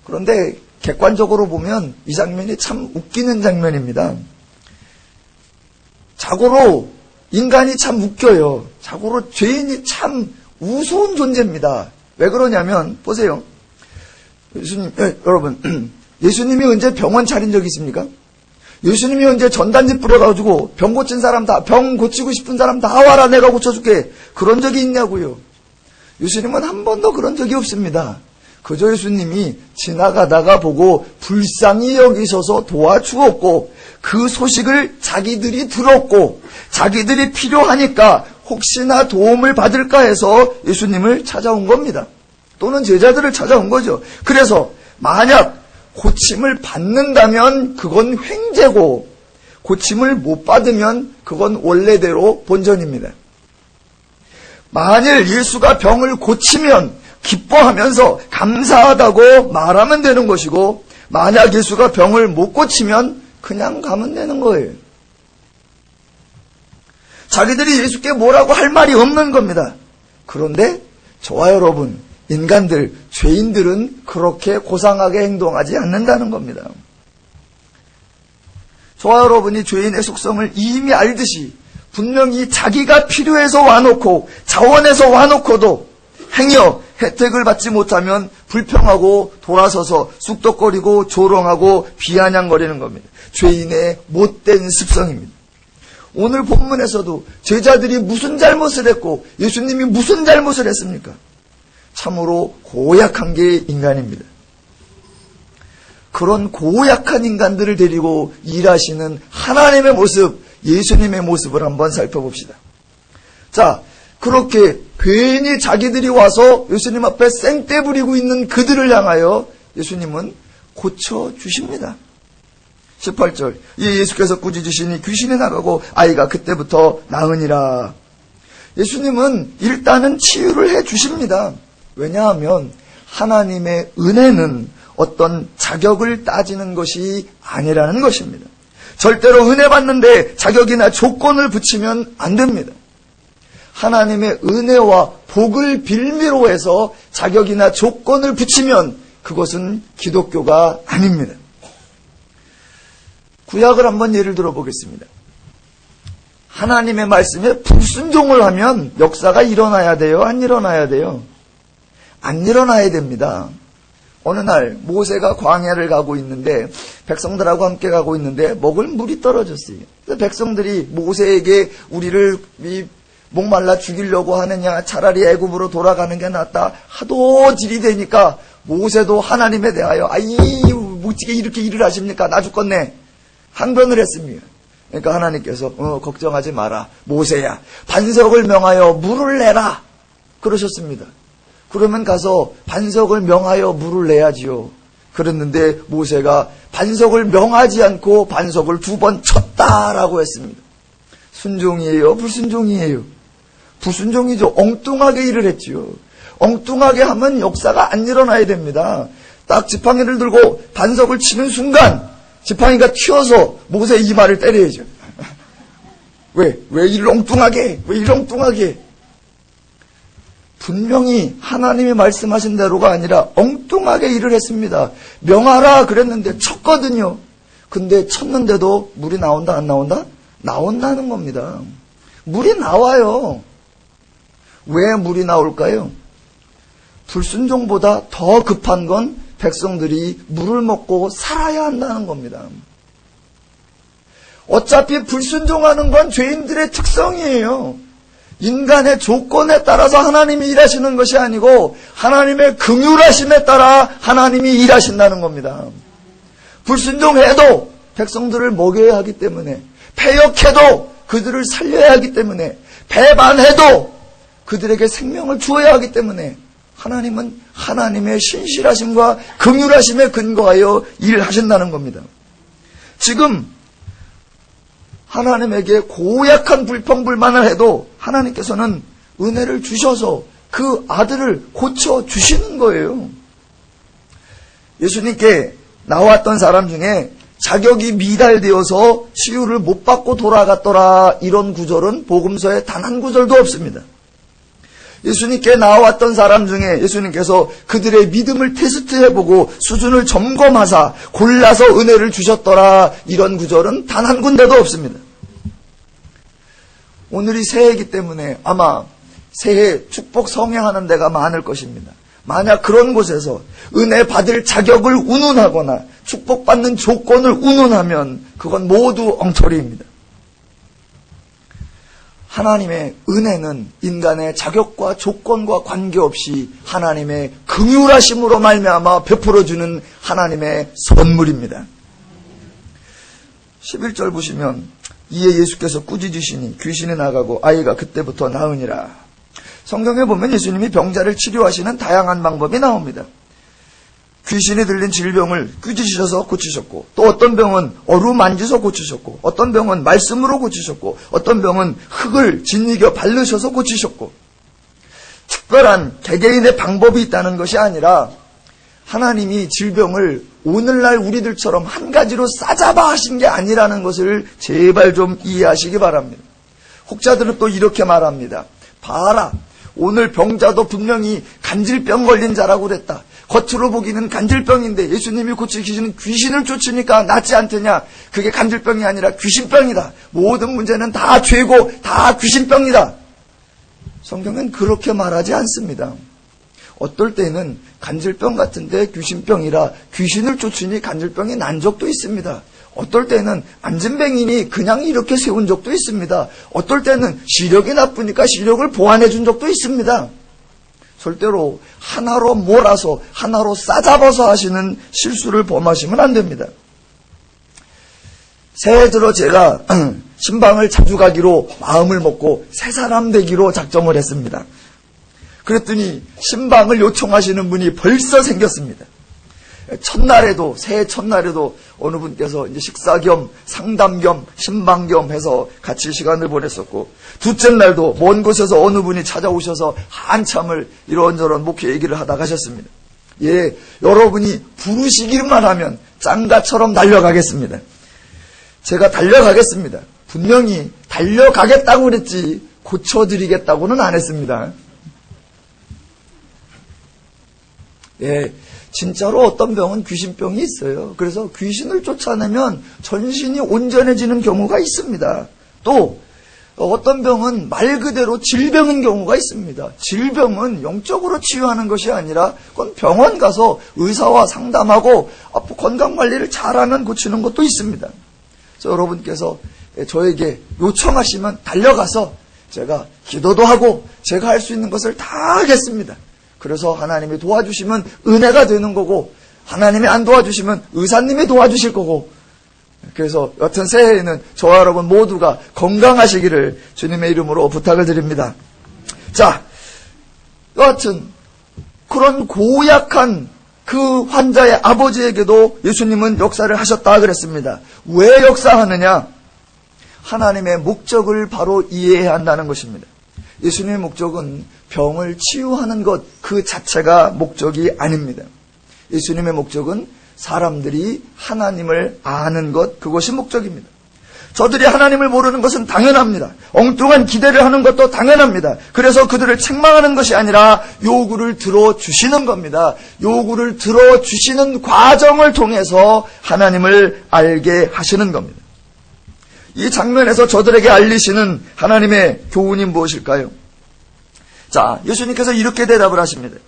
그런데 객관적으로 보면 이 장면이 참 웃기는 장면입니다. 자고로 인간이 참 웃겨요. 자고로 죄인이 참 우스운 존재입니다. 왜 그러냐면 보세요. 여러분 예수님이 언제 병원 차린 적이 있습니까? 예수님이 언제 전단지 뿌려가지고 병 고친 사람 다, 병 고치고 싶은 사람 다 와라 내가 고쳐줄게 그런 적이 있냐고요. 예수님은 한 번도 그런 적이 없습니다. 그저 예수님이 지나가다가 보고 불쌍히 여기셔서 도와주었고 그 소식을 자기들이 들었고 자기들이 필요하니까 혹시나 도움을 받을까 해서 예수님을 찾아온 겁니다. 또는 제자들을 찾아온 거죠. 그래서 만약 고침을 받는다면 그건 횡재고 고침을 못 받으면 그건 원래대로 본전입니다. 만일 예수가 병을 고치면 기뻐하면서 감사하다고 말하면 되는 것이고 만약 예수가 병을 못 고치면 그냥 가면 되는 거예요. 자기들이 예수께 뭐라고 할 말이 없는 겁니다. 그런데 저와 여러분, 인간들, 죄인들은 그렇게 고상하게 행동하지 않는다는 겁니다. 저와 여러분이 죄인의 속성을 이미 알듯이 분명히 자기가 필요해서 와놓고 자원해서 와놓고도 행여 혜택을 받지 못하면 불평하고 돌아서서 쑥덕거리고 조롱하고 비아냥거리는 겁니다. 죄인의 못된 습성입니다. 오늘 본문에서도 제자들이 무슨 잘못을 했고 예수님이 무슨 잘못을 했습니까? 참으로 고약한 게 인간입니다. 그런 고약한 인간들을 데리고 일하시는 하나님의 모습, 예수님의 모습을 한번 살펴봅시다. 자, 그렇게 괜히 자기들이 와서 예수님 앞에 생떼 부리고 있는 그들을 향하여 예수님은 고쳐주십니다. 18절, 예수께서 꾸짖으시니 귀신이 나가고 아이가 그때부터 나으니라. 예수님은 일단은 치유를 해주십니다. 왜냐하면 하나님의 은혜는 어떤 자격을 따지는 것이 아니라는 것입니다. 절대로 은혜 받는데 자격이나 조건을 붙이면 안 됩니다. 하나님의 은혜와 복을 빌미로 해서 자격이나 조건을 붙이면 그것은 기독교가 아닙니다. 구약을 한번 예를 들어보겠습니다. 하나님의 말씀에 불순종을 하면 역사가 일어나야 돼요? 안 일어나야 돼요? 안 일어나야 됩니다. 어느 날 모세가 광야를 가고 있는데 백성들하고 함께 가고 있는데 먹을 물이 떨어졌어요. 그래서 백성들이 모세에게 우리를 목말라 죽이려고 하느냐, 차라리 애굽으로 돌아가는 게 낫다 하도 들이대니까 모세도 하나님에 대하여 어떻게 이렇게 일을 하십니까? 나 죽겠네 항변을 했습니다. 그러니까 하나님께서 걱정하지 마라 모세야, 반석을 명하여 물을 내라 그러셨습니다. 그러면 가서 반석을 명하여 물을 내야지요. 그랬는데 모세가 반석을 명하지 않고 반석을 2번 쳤다라고 했습니다. 순종이에요? 불순종이에요? 불순종이죠. 엉뚱하게 일을 했지요. 엉뚱하게 하면 역사가 안 일어나야 됩니다. 딱 지팡이를 들고 반석을 치는 순간 지팡이가 튀어서 모세 이마를 때려야죠. 왜 일을 엉뚱하게? 왜 일을 엉뚱하게? 분명히 하나님이 말씀하신 대로가 아니라 엉뚱하게 일을 했습니다. 명하라 그랬는데 쳤거든요. 근데 쳤는데도 물이 나온다 안 나온다? 나온다는 겁니다. 물이 나와요. 왜 물이 나올까요? 불순종보다 더 급한 건 백성들이 물을 먹고 살아야 한다는 겁니다. 어차피 불순종하는 건 죄인들의 특성이에요. 인간의 조건에 따라서 하나님이 일하시는 것이 아니고 하나님의 긍휼하심에 따라 하나님이 일하신다는 겁니다. 불순종해도 백성들을 먹여야 하기 때문에, 패역해도 그들을 살려야 하기 때문에, 배반해도 그들에게 생명을 주어야 하기 때문에 하나님은 하나님의 신실하심과 긍휼하심에 근거하여 일을 하신다는 겁니다. 지금 하나님에게 고약한 불평불만을 해도 하나님께서는 은혜를 주셔서 그 아들을 고쳐주시는 거예요. 예수님께 나왔던 사람 중에 자격이 미달되어서 치유를 못 받고 돌아갔더라 이런 구절은 복음서에 단 한 구절도 없습니다. 예수님께 나왔던 사람 중에 예수님께서 그들의 믿음을 테스트해보고 수준을 점검하사 골라서 은혜를 주셨더라 이런 구절은 단 한 군데도 없습니다. 오늘이 새해이기 때문에 아마 새해 축복 성행하는 데가 많을 것입니다. 만약 그런 곳에서 은혜 받을 자격을 운운하거나 축복받는 조건을 운운하면 그건 모두 엉터리입니다. 하나님의 은혜는 인간의 자격과 조건과 관계없이 하나님의 긍휼하심으로 말미암아 베풀어주는 하나님의 선물입니다. 11절 보시면 이에 예수께서 꾸짖으시니 귀신이 나가고 아이가 그때부터 나으니라. 성경에 보면 예수님이 병자를 치료하시는 다양한 방법이 나옵니다. 귀신이 들린 질병을 꾸짖으셔서 고치셨고, 또 어떤 병은 어루만지서 고치셨고, 어떤 병은 말씀으로 고치셨고, 어떤 병은 흙을 짓이겨 바르셔서 고치셨고, 특별한 개개인의 방법이 있다는 것이 아니라 하나님이 질병을 오늘날 우리들처럼 한 가지로 싸잡아 하신 게 아니라는 것을 제발 좀 이해하시기 바랍니다. 혹자들은 또 이렇게 말합니다. 봐라, 오늘 병자도 분명히 간질병 걸린 자라고 그랬다. 겉으로 보기는 간질병인데 예수님이 고치시는 귀신을 쫓으니까 낫지 않더냐. 그게 간질병이 아니라 귀신병이다. 모든 문제는 다 죄고 다 귀신병이다. 성경은 그렇게 말하지 않습니다. 어떨 때는 간질병 같은데 귀신병이라 귀신을 쫓으니 간질병이 난 적도 있습니다. 어떨 때는 안진뱅이니 그냥 이렇게 세운 적도 있습니다. 어떨 때는 시력이 나쁘니까 시력을 보완해 준 적도 있습니다. 절대로 하나로 몰아서 하나로 싸잡아서 하시는 실수를 범하시면 안 됩니다. 새해 들어 제가 신방을 자주 가기로 마음을 먹고 새 사람 되기로 작정을 했습니다. 그랬더니 신방을 요청하시는 분이 벌써 생겼습니다. 첫날에도, 새해 첫날에도 어느 분께서 이제 식사 겸 상담 겸 신방 겸 해서 같이 시간을 보냈었고, 둘째 날도 먼 곳에서 어느 분이 찾아오셔서 한참을 이런저런 목회 얘기를 하다 가셨습니다. 예, 여러분이 부르시기만 하면 짱가처럼 달려가겠습니다. 제가 달려가겠습니다. 분명히 달려가겠다고 그랬지 고쳐드리겠다고는 안 했습니다. 예, 진짜로 어떤 병은 귀신병이 있어요. 그래서 귀신을 쫓아내면 전신이 온전해지는 경우가 있습니다. 또 어떤 병은 말 그대로 질병인 경우가 있습니다. 질병은 영적으로 치유하는 것이 아니라 그건 병원 가서 의사와 상담하고 건강관리를 잘하면 고치는 것도 있습니다. 그래서 여러분께서 저에게 요청하시면 달려가서 제가 기도도 하고 제가 할 수 있는 것을 다 하겠습니다. 그래서 하나님이 도와주시면 은혜가 되는 거고, 하나님이 안 도와주시면 의사님이 도와주실 거고, 그래서 여튼 새해에는 저와 여러분 모두가 건강하시기를 주님의 이름으로 부탁을 드립니다. 자, 여하튼 그런 고약한 그 환자의 아버지에게도 예수님은 역사를 하셨다 그랬습니다. 왜 역사하느냐? 하나님의 목적을 바로 이해해야 한다는 것입니다. 예수님의 목적은 병을 치유하는 것 그 자체가 목적이 아닙니다. 예수님의 목적은 사람들이 하나님을 아는 것, 그것이 목적입니다. 저들이 하나님을 모르는 것은 당연합니다. 엉뚱한 기대를 하는 것도 당연합니다. 그래서 그들을 책망하는 것이 아니라 요구를 들어주시는 겁니다. 요구를 들어주시는 과정을 통해서 하나님을 알게 하시는 겁니다. 이 장면에서 저들에게 알리시는 하나님의 교훈이 무엇일까요? 자, 예수님께서 이렇게 대답을 하십니다.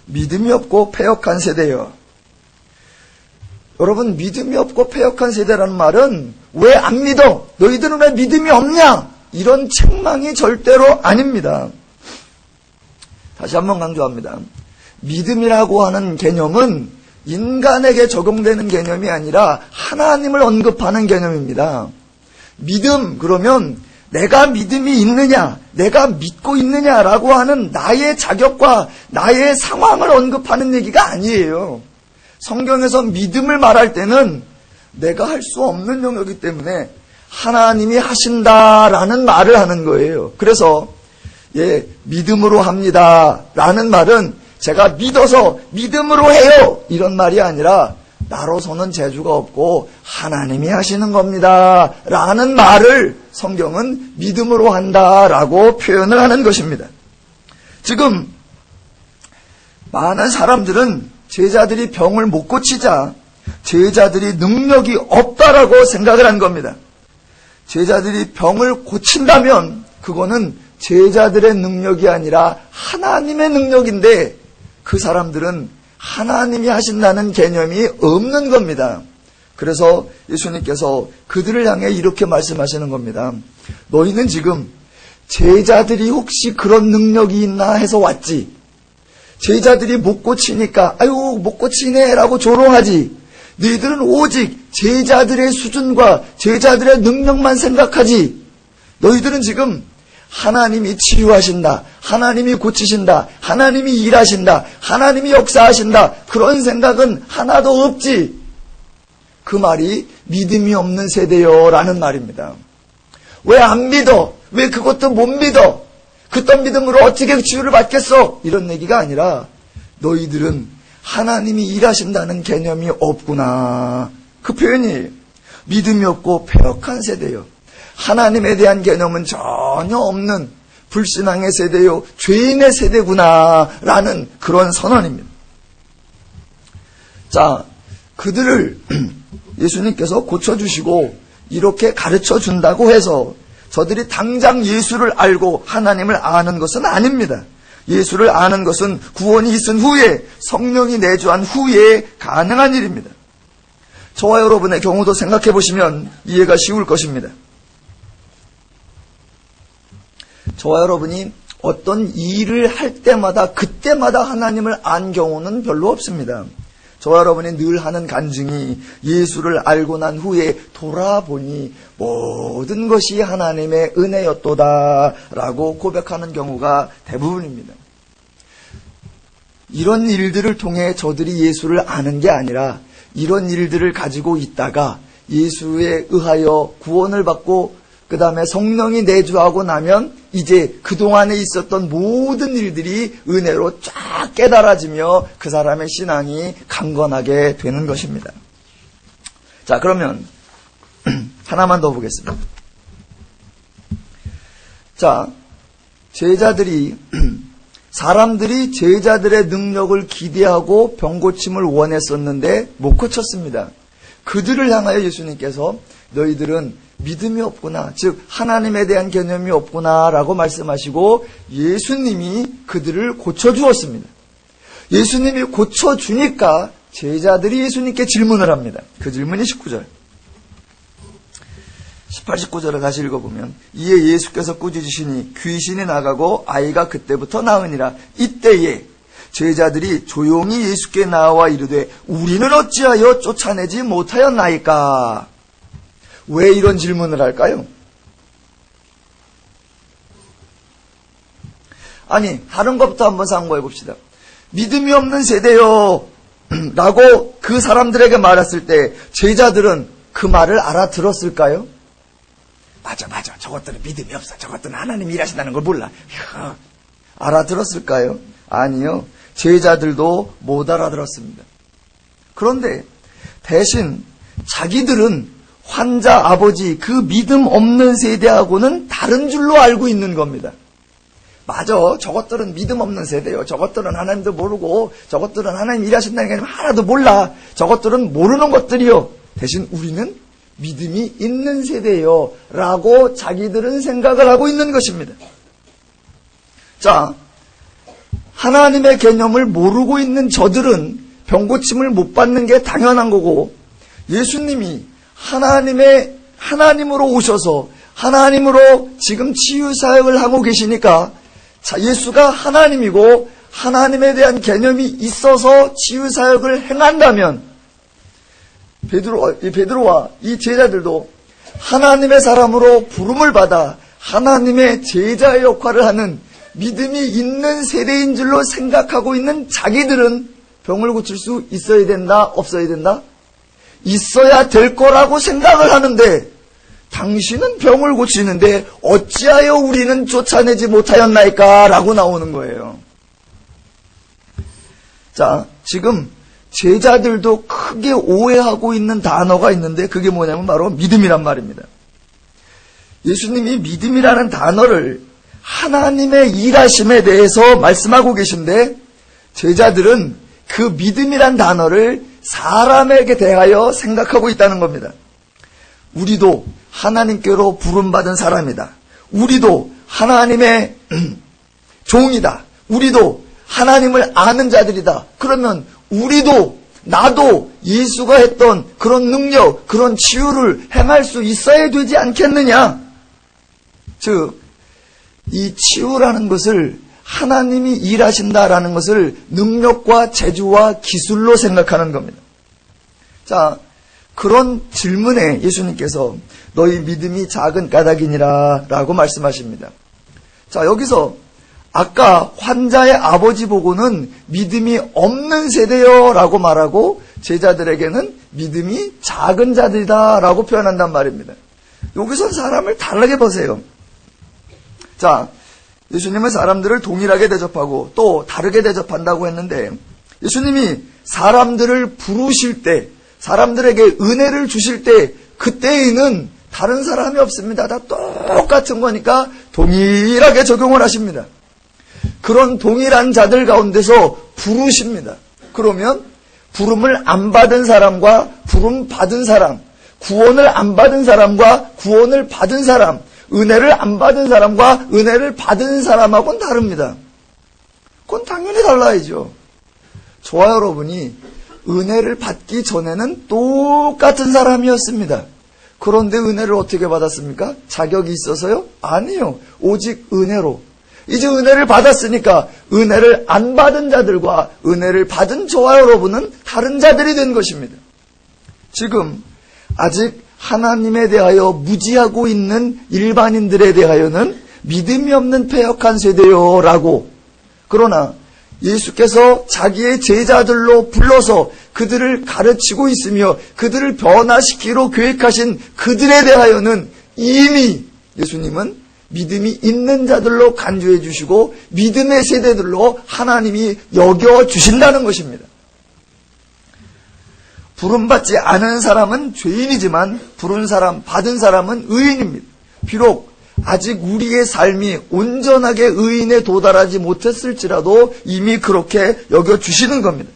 믿음이 없고 패역한 세대여. 여러분, 믿음이 없고 패역한 세대라는 말은 왜 안 믿어? 너희들은 왜 믿음이 없냐? 이런 책망이 절대로 아닙니다. 다시 한번 강조합니다. 믿음이라고 하는 개념은 인간에게 적용되는 개념이 아니라 하나님을 언급하는 개념입니다. 믿음, 그러면 내가 믿음이 있느냐, 내가 믿고 있느냐라고 하는 나의 자격과 나의 상황을 언급하는 얘기가 아니에요. 성경에서 믿음을 말할 때는 내가 할 수 없는 영역이기 때문에 하나님이 하신다라는 말을 하는 거예요. 그래서 믿음으로 합니다라는 말은 제가 믿어서 믿음으로 해요 이런 말이 아니라 나로서는 재주가 없고 하나님이 하시는 겁니다 라는 말을 성경은 믿음으로 한다라고 표현을 하는 것입니다. 지금 많은 사람들은 제자들이 병을 못 고치자 제자들이 능력이 없다라고 생각을 한 겁니다. 제자들이 병을 고친다면 그거는 제자들의 능력이 아니라 하나님의 능력인데 그 사람들은 하나님이 하신다는 개념이 없는 겁니다. 그래서 예수님께서 그들을 향해 이렇게 말씀하시는 겁니다. 너희는 지금 제자들이 혹시 그런 능력이 있나 해서 왔지. 제자들이 못 고치니까 아유 못 고치네 라고 조롱하지. 너희들은 오직 제자들의 수준과 제자들의 능력만 생각하지. 너희들은 지금 하나님이 치유하신다, 하나님이 고치신다, 하나님이 일하신다, 하나님이 역사하신다 그런 생각은 하나도 없지. 그 말이 믿음이 없는 세대요 라는 말입니다. 왜 안 믿어? 왜 그것도 못 믿어? 그딴 믿음으로 어떻게 치유를 받겠어? 이런 얘기가 아니라 너희들은 하나님이 일하신다는 개념이 없구나. 그 표현이에요. 믿음이 없고 패역한 세대요. 하나님에 대한 개념은 전혀 없는 불신앙의 세대요, 죄인의 세대구나라는 그런 선언입니다. 자, 그들을 예수님께서 고쳐주시고 이렇게 가르쳐준다고 해서 저들이 당장 예수를 알고 하나님을 아는 것은 아닙니다. 예수를 아는 것은 구원이 있은 후에, 성령이 내주한 후에 가능한 일입니다. 저와 여러분의 경우도 생각해 보시면 이해가 쉬울 것입니다. 저와 여러분이 어떤 일을 할 때마다 그때마다 하나님을 안 경우는 별로 없습니다. 저와 여러분이 늘 하는 간증이 예수를 알고 난 후에 돌아보니 모든 것이 하나님의 은혜였도다 라고 고백하는 경우가 대부분입니다. 이런 일들을 통해 저들이 예수를 아는 게 아니라 이런 일들을 가지고 있다가 예수에 의하여 구원을 받고 그 다음에 성령이 내주하고 나면 이제 그동안에 있었던 모든 일들이 은혜로 쫙 깨달아지며 그 사람의 신앙이 강건하게 되는 것입니다. 자, 그러면 하나만 더 보겠습니다. 자, 사람들이 제자들의 능력을 기대하고 병 고침을 원했었는데 못 고쳤습니다. 그들을 향하여 예수님께서 너희들은 믿음이 없구나, 즉 하나님에 대한 개념이 없구나 라고 말씀하시고 예수님이 그들을 고쳐주었습니다. 예수님이 고쳐주니까 제자들이 예수님께 질문을 합니다. 그 질문이 19절. 18, 19절을 다시 읽어보면 이에 예수께서 꾸짖으시니 귀신이 나가고 아이가 그때부터 나으니라. 이때에 제자들이 조용히 예수께 나와 이르되 우리는 어찌하여 쫓아내지 못하였나이까? 왜 이런 질문을 할까요? 아니, 다른 것부터 한번 상고해 봅시다. 믿음이 없는 세대요 라고 그 사람들에게 말했을 때 제자들은 그 말을 알아들었을까요? 맞아, 저것들은 믿음이 없어, 저것들은 하나님이 일하신다는 걸 몰라. 알아들었을까요? 아니요, 제자들도 못 알아들었습니다. 그런데 대신 자기들은 환자 아버지, 그 믿음 없는 세대하고는 다른 줄로 알고 있는 겁니다. 맞아, 저것들은 믿음 없는 세대요. 저것들은 하나님도 모르고 저것들은 하나님 일하신다는 게 하나도 몰라. 저것들은 모르는 것들이요. 대신 우리는 믿음이 있는 세대요 라고 자기들은 생각을 하고 있는 것입니다. 자, 하나님의 개념을 모르고 있는 저들은 병고침을 못 받는 게 당연한 거고, 예수님이 하나님으로 오셔서 하나님으로 지금 치유사역을 하고 계시니까 예수가 하나님이고 하나님에 대한 개념이 있어서 치유사역을 행한다면 베드로와 이 제자들도 하나님의 사람으로 부름을 받아 하나님의 제자의 역할을 하는 믿음이 있는 세대인 줄로 생각하고 있는 자기들은 병을 고칠 수 있어야 된다, 없어야 된다? 있어야 될 거라고 생각을 하는데 당신은 병을 고치는데 어찌하여 우리는 쫓아내지 못하였나이까? 라고 나오는 거예요. 자, 지금 제자들도 크게 오해하고 있는 단어가 있는데 그게 뭐냐면 바로 믿음이란 말입니다. 예수님이 믿음이라는 단어를 하나님의 일하심에 대해서 말씀하고 계신데 제자들은 그 믿음이란 단어를 사람에게 대하여 생각하고 있다는 겁니다. 우리도 하나님께로 부름받은 사람이다. 우리도 하나님의 종이다. 우리도 하나님을 아는 자들이다. 그러면 우리도, 나도 예수가 했던 그런 능력, 그런 치유를 행할 수 있어야 되지 않겠느냐? 즉, 이 치유라는 것을 하나님이 일하신다라는 것을 능력과 재주와 기술로 생각하는 겁니다. 자, 그런 질문에 예수님께서 너희 믿음이 작은 까닭이니라 라고 말씀하십니다. 자, 여기서 아까 환자의 아버지 보고는 믿음이 없는 세대요 라고 말하고 제자들에게는 믿음이 작은 자들이다 라고 표현한단 말입니다. 여기서 사람을 다르게 보세요. 자, 예수님은 사람들을 동일하게 대접하고 또 다르게 대접한다고 했는데 예수님이 사람들을 부르실 때, 사람들에게 은혜를 주실 때 그때에는 다른 사람이 없습니다. 다 똑같은 거니까 동일하게 적용을 하십니다. 그런 동일한 자들 가운데서 부르십니다. 그러면 부름을 안 받은 사람과 부름 받은 사람, 구원을 안 받은 사람과 구원을 받은 사람, 은혜를 안 받은 사람과 은혜를 받은 사람하고는 다릅니다. 그건 당연히 달라야죠. 저와 여러분이 은혜를 받기 전에는 똑같은 사람이었습니다. 그런데 은혜를 어떻게 받았습니까? 자격이 있어서요? 아니요. 오직 은혜로. 이제 은혜를 받았으니까 은혜를 안 받은 자들과 은혜를 받은 저와 여러분은 다른 자들이 된 것입니다. 지금 아직 하나님에 대하여 무지하고 있는 일반인들에 대하여는 믿음이 없는 패역한 세대요라고, 그러나 예수께서 자기의 제자들로 불러서 그들을 가르치고 있으며 그들을 변화시키기로 계획하신 그들에 대하여는 이미 예수님은 믿음이 있는 자들로 간주해 주시고 믿음의 세대들로 하나님이 여겨주신다는 것입니다. 부름받지 않은 사람은 죄인이지만 부른 사람, 받은 사람은 의인입니다. 비록 아직 우리의 삶이 온전하게 의인에 도달하지 못했을지라도 이미 그렇게 여겨주시는 겁니다.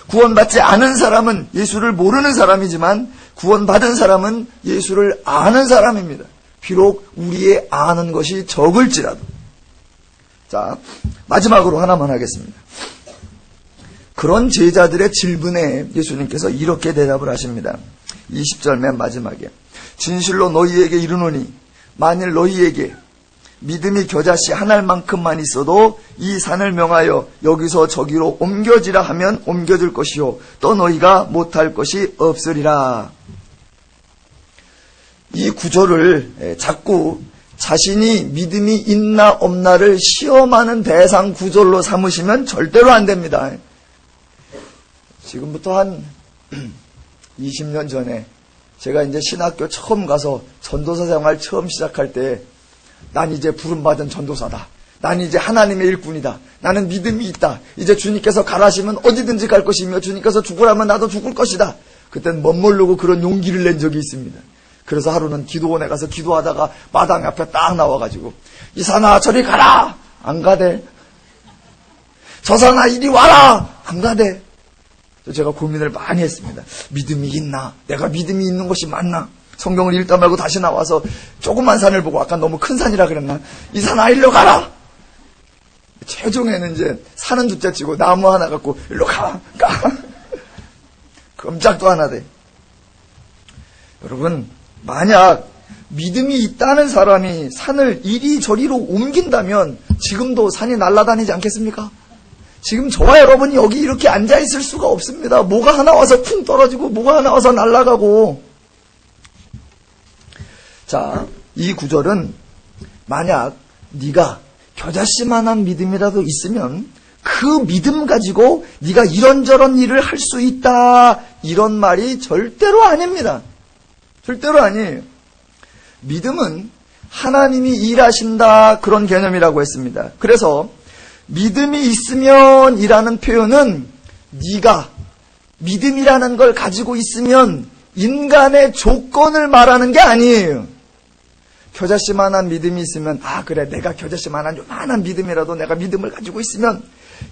구원받지 않은 사람은 예수를 모르는 사람이지만 구원받은 사람은 예수를 아는 사람입니다. 비록 우리의 아는 것이 적을지라도. 자, 마지막으로 하나만 하겠습니다. 그런 제자들의 질문에 예수님께서 이렇게 대답을 하십니다. 20절 맨 마지막에 진실로 너희에게 이르노니 만일 너희에게 믿음이 겨자씨 한 알만큼만 있어도 이 산을 명하여 여기서 저기로 옮겨지라 하면 옮겨질 것이요 또 너희가 못할 것이 없으리라. 이 구절을 자꾸 자신이 믿음이 있나 없나를 시험하는 대상 구절로 삼으시면 절대로 안 됩니다. 지금부터 한 20년 전에 제가 이제 신학교 처음 가서 전도사 생활 처음 시작할 때 난 이제 부름받은 전도사다. 난 이제 하나님의 일꾼이다. 나는 믿음이 있다. 이제 주님께서 가라시면 어디든지 갈 것이며 주님께서 죽으라면 나도 죽을 것이다. 그땐 멋모르고 그런 용기를 낸 적이 있습니다. 그래서 하루는 기도원에 가서 기도하다가 마당 앞에 딱 나와가지고 이산아 저리 가라. 안 가대. 저산아 이리 와라. 안 가대. 제가 고민을 많이 했습니다. 믿음이 있나? 내가 믿음이 있는 것이 맞나? 성경을 읽다 말고 다시 나와서 조그만 산을 보고 아까 너무 큰 산이라 그랬나? 이 산아 일로 가라. 최종에는 이제 산은 둘째 치고 나무 하나 갖고 일로 가. 끔짝도 안 하대. 여러분, 만약 믿음이 있다는 사람이 산을 이리저리로 옮긴다면 지금도 산이 날아다니지 않겠습니까? 지금 저와 여러분이 여기 이렇게 앉아있을 수가 없습니다. 뭐가 하나 와서 쿵 떨어지고 뭐가 하나 와서 날아가고. 자, 이 구절은 만약 네가 겨자씨만한 믿음이라도 있으면 그 믿음 가지고 네가 이런저런 일을 할 수 있다. 이런 말이 절대로 아닙니다. 절대로 아니에요. 믿음은 하나님이 일하신다. 그런 개념이라고 했습니다. 그래서 믿음이 있으면 이라는 표현은 네가 믿음이라는 걸 가지고 있으면 인간의 조건을 말하는 게 아니에요. 겨자씨만한 믿음이 있으면 그래 내가 겨자씨만한 요만한 믿음이라도 내가 믿음을 가지고 있으면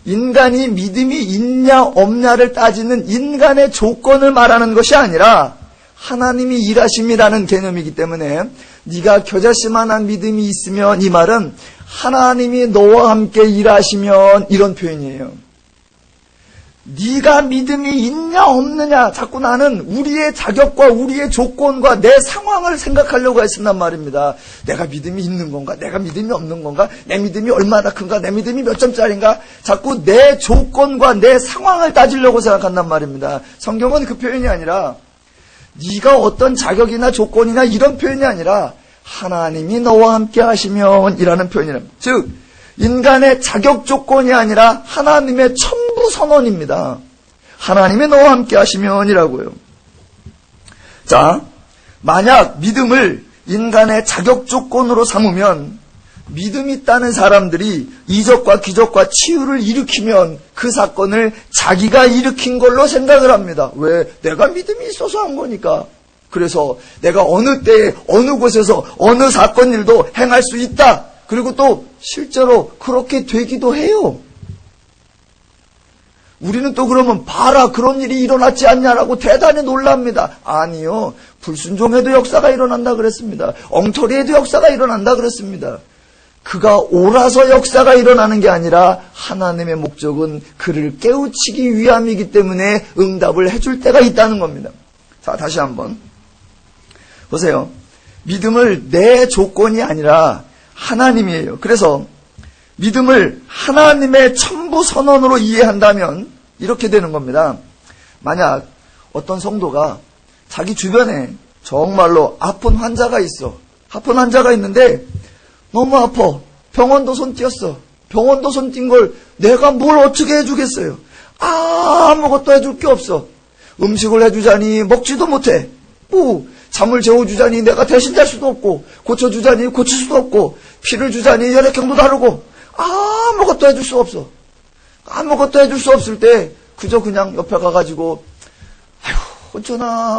인간이 믿음이 있냐 없냐를 따지는 인간의 조건을 말하는 것이 아니라 하나님이 일하심이라는 개념이기 때문에 네가 겨자씨만한 믿음이 있으면 이 말은 하나님이 너와 함께 일하시면 이런 표현이에요. 네가 믿음이 있냐 없느냐 자꾸 나는 우리의 자격과 우리의 조건과 내 상황을 생각하려고 했단 말입니다. 내가 믿음이 있는 건가? 내가 믿음이 없는 건가? 내 믿음이 얼마나 큰가? 내 믿음이 몇 점짜리인가? 자꾸 내 조건과 내 상황을 따지려고 생각한단 말입니다. 성경은 그 표현이 아니라 네가 어떤 자격이나 조건이나 이런 표현이 아니라 하나님이 너와 함께 하시면 이라는 표현이랍니다. 즉 인간의 자격 조건이 아니라 하나님의 첨부 선언입니다. 하나님이 너와 함께 하시면 이라고요. 자, 만약 믿음을 인간의 자격 조건으로 삼으면 믿음 있다는 사람들이 이적과 기적과 치유를 일으키면 그 사건을 자기가 일으킨 걸로 생각을 합니다. 왜? 내가 믿음이 있어서 한 거니까. 그래서 내가 어느 때에 어느 곳에서 어느 사건 일도 행할 수 있다. 그리고 또 실제로 그렇게 되기도 해요. 우리는 또 그러면 봐라 그런 일이 일어났지 않냐라고 대단히 놀랍니다. 아니요. 불순종에도 역사가 일어난다 그랬습니다. 엉터리에도 역사가 일어난다 그랬습니다. 그가 옳아서 역사가 일어나는 게 아니라 하나님의 목적은 그를 깨우치기 위함이기 때문에 응답을 해줄 때가 있다는 겁니다. 자, 다시 한번 보세요. 믿음을 내 조건이 아니라 하나님이에요. 그래서 믿음을 하나님의 첨부 선언으로 이해한다면 이렇게 되는 겁니다. 만약 어떤 성도가 자기 주변에 정말로 아픈 환자가 있어. 아픈 환자가 있는데 너무 아파. 병원도 손 띄었어. 병원도 손 띈 걸 내가 뭘 어떻게 해주겠어요. 아무것도 해줄 게 없어. 음식을 해주자니 먹지도 못해. 잠을 재워주자니 내가 대신 잘 수도 없고, 고쳐주자니 고칠 수도 없고, 피를 주자니 혈액형도 다르고, 아무것도 해줄 수 없어. 아무것도 해줄 수 없을 때 그저 그냥 옆에 가가지고 아휴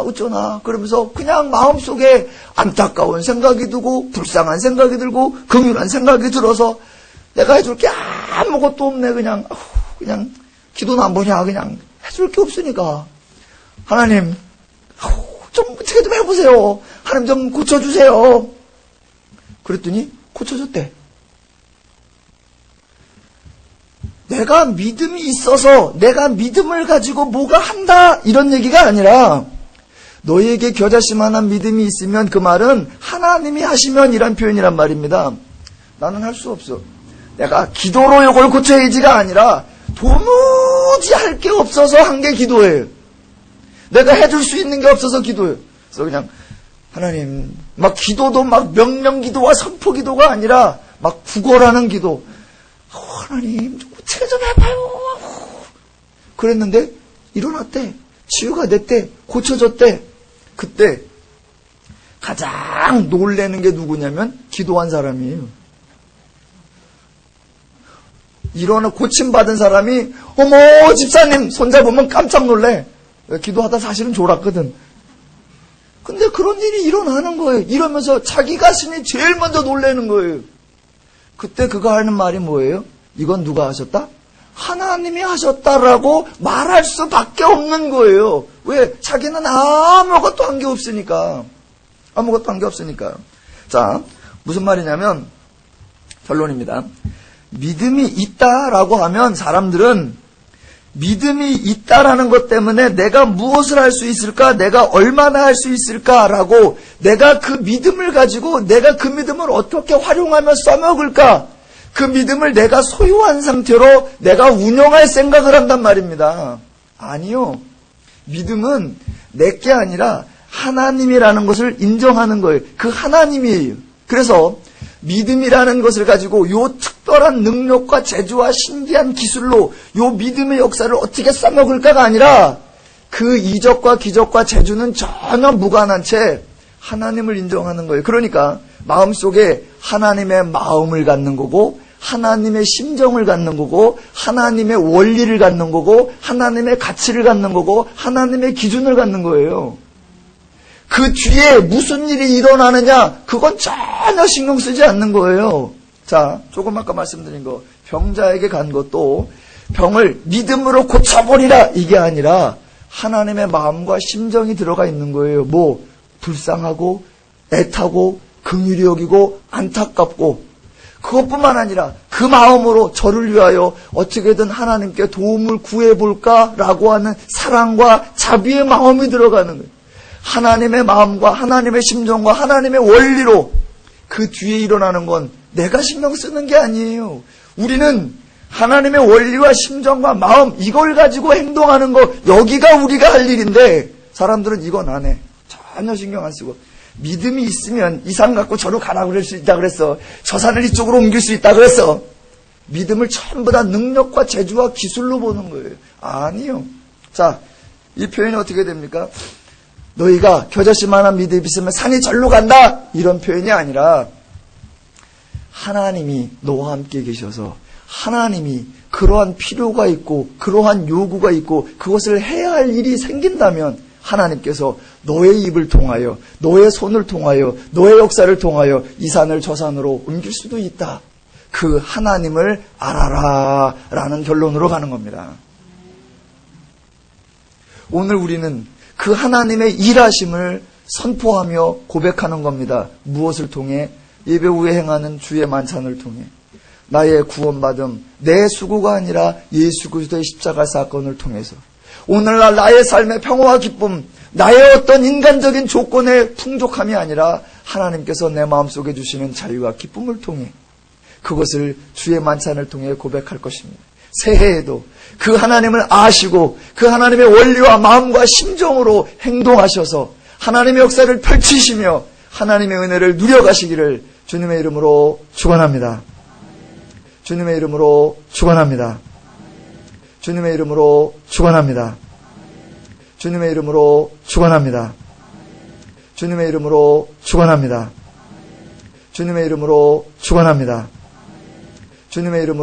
어쩌나 그러면서 그냥 마음속에 안타까운 생각이 들고 불쌍한 생각이 들고 긍휼한 생각이 들어서 내가 해줄 게 아무것도 없네. 그냥 기도는 안 보냐. 그냥 해줄 게 없으니까 하나님 좀 어떻게 좀 해보세요. 하나님 좀 고쳐주세요. 그랬더니 고쳐줬대. 내가 믿음이 있어서 내가 믿음을 가지고 뭐가 한다 이런 얘기가 아니라 너희에게 겨자씨만한 믿음이 있으면 그 말은 하나님이 하시면 이란 표현이란 말입니다. 나는 할 수 없어. 내가 기도로 이걸 고쳐야지가 아니라 도무지 할 게 없어서 한 게 기도예요. 내가 해줄 수 있는 게 없어서 기도예요. 그래서 그냥 하나님 막 기도도 막 명령 기도와 선포 기도가 아니라 막 구걸하는 기도. 하나님 어떻게 좀 해봐요. 그랬는데 일어났대. 치유가 됐대. 고쳐졌대. 그때 가장 놀라는 게 누구냐면 기도한 사람이에요. 일어나 고침받은 사람이 어머 집사님 손잡으면 깜짝 놀래. 기도하다 사실은 졸았거든. 근데 그런 일이 일어나는 거예요. 이러면서 자기 가슴이 제일 먼저 놀라는 거예요. 그때 그가 하는 말이 뭐예요? 이건 누가 하셨다? 하나님이 하셨다라고 말할 수밖에 없는 거예요. 왜? 자기는 아무것도 한 게 없으니까. 아무것도 한 게 없으니까. 자, 무슨 말이냐면 결론입니다. 믿음이 있다라고 하면 사람들은 믿음이 있다라는 것 때문에 내가 무엇을 할 수 있을까? 내가 얼마나 할 수 있을까라고 내가 그 믿음을 가지고 내가 그 믿음을 어떻게 활용하며 써먹을까? 그 믿음을 내가 소유한 상태로 내가 운영할 생각을 한단 말입니다. 아니요. 믿음은 내게 아니라 하나님이라는 것을 인정하는 거예요. 그 하나님이에요. 그래서 믿음이라는 것을 가지고 요 특별한 능력과 재주와 신기한 기술로 요 믿음의 역사를 어떻게 써먹을까가 아니라 그 이적과 기적과 재주는 전혀 무관한 채 하나님을 인정하는 거예요. 그러니까 마음속에 하나님의 마음을 갖는 거고 하나님의 심정을 갖는 거고 하나님의 원리를 갖는 거고 하나님의 가치를 갖는 거고 하나님의 기준을 갖는 거예요. 그 뒤에 무슨 일이 일어나느냐 그건 전혀 신경 쓰지 않는 거예요. 자, 조금 아까 말씀드린 거 병자에게 간 것도 병을 믿음으로 고쳐버리라 이게 아니라 하나님의 마음과 심정이 들어가 있는 거예요. 뭐 불쌍하고 애타고 긍휼히 여기고 안타깝고 그것뿐만 아니라 그 마음으로 저를 위하여 어떻게든 하나님께 도움을 구해볼까라고 하는 사랑과 자비의 마음이 들어가는 거예요. 하나님의 마음과 하나님의 심정과 하나님의 원리로 그 뒤에 일어나는 건 내가 신경 쓰는 게 아니에요. 우리는 하나님의 원리와 심정과 마음 이걸 가지고 행동하는 거 여기가 우리가 할 일인데 사람들은 이건 안 해. 전혀 신경 안 쓰고 믿음이 있으면 이 산 갖고 저로 가라 그럴 수 있다 그랬어. 저 산을 이쪽으로 옮길 수 있다 그랬어. 믿음을 전부 다 능력과 재주와 기술로 보는 거예요. 아니요. 자, 이 표현이 어떻게 됩니까? 너희가 겨자씨만한 믿음이 있으면 산이 절로 간다 이런 표현이 아니라 하나님이 너와 함께 계셔서 하나님이 그러한 필요가 있고 그러한 요구가 있고 그것을 해야 할 일이 생긴다면 하나님께서 너의 입을 통하여 너의 손을 통하여 너의 역사를 통하여 이 산을 저 산으로 옮길 수도 있다. 그 하나님을 알아라 라는 결론으로 가는 겁니다. 오늘 우리는 그 하나님의 일하심을 선포하며 고백하는 겁니다. 무엇을 통해? 예배 후에 행하는 주의 만찬을 통해 나의 구원받음, 내 수고가 아니라 예수 그리스도의 십자가 사건을 통해서 오늘날 나의 삶의 평화와 기쁨, 나의 어떤 인간적인 조건의 풍족함이 아니라 하나님께서 내 마음속에 주시는 자유와 기쁨을 통해 그것을 주의 만찬을 통해 고백할 것입니다. 새해에도 그 하나님을 아시고 그 하나님의 원리와 마음과 심정으로 행동하셔서 하나님의 역사를 펼치시며 하나님의 은혜를 누려가시기를 주님의 이름으로 축원합니다. 주님의 이름으로 축원합니다. 주님의 이름으로 축원합니다. 주님의 이름으로 축원합니다. 주님의 이름으로 축원합니다. 주님의 이름으로 축원합니다. 주님의 이름으로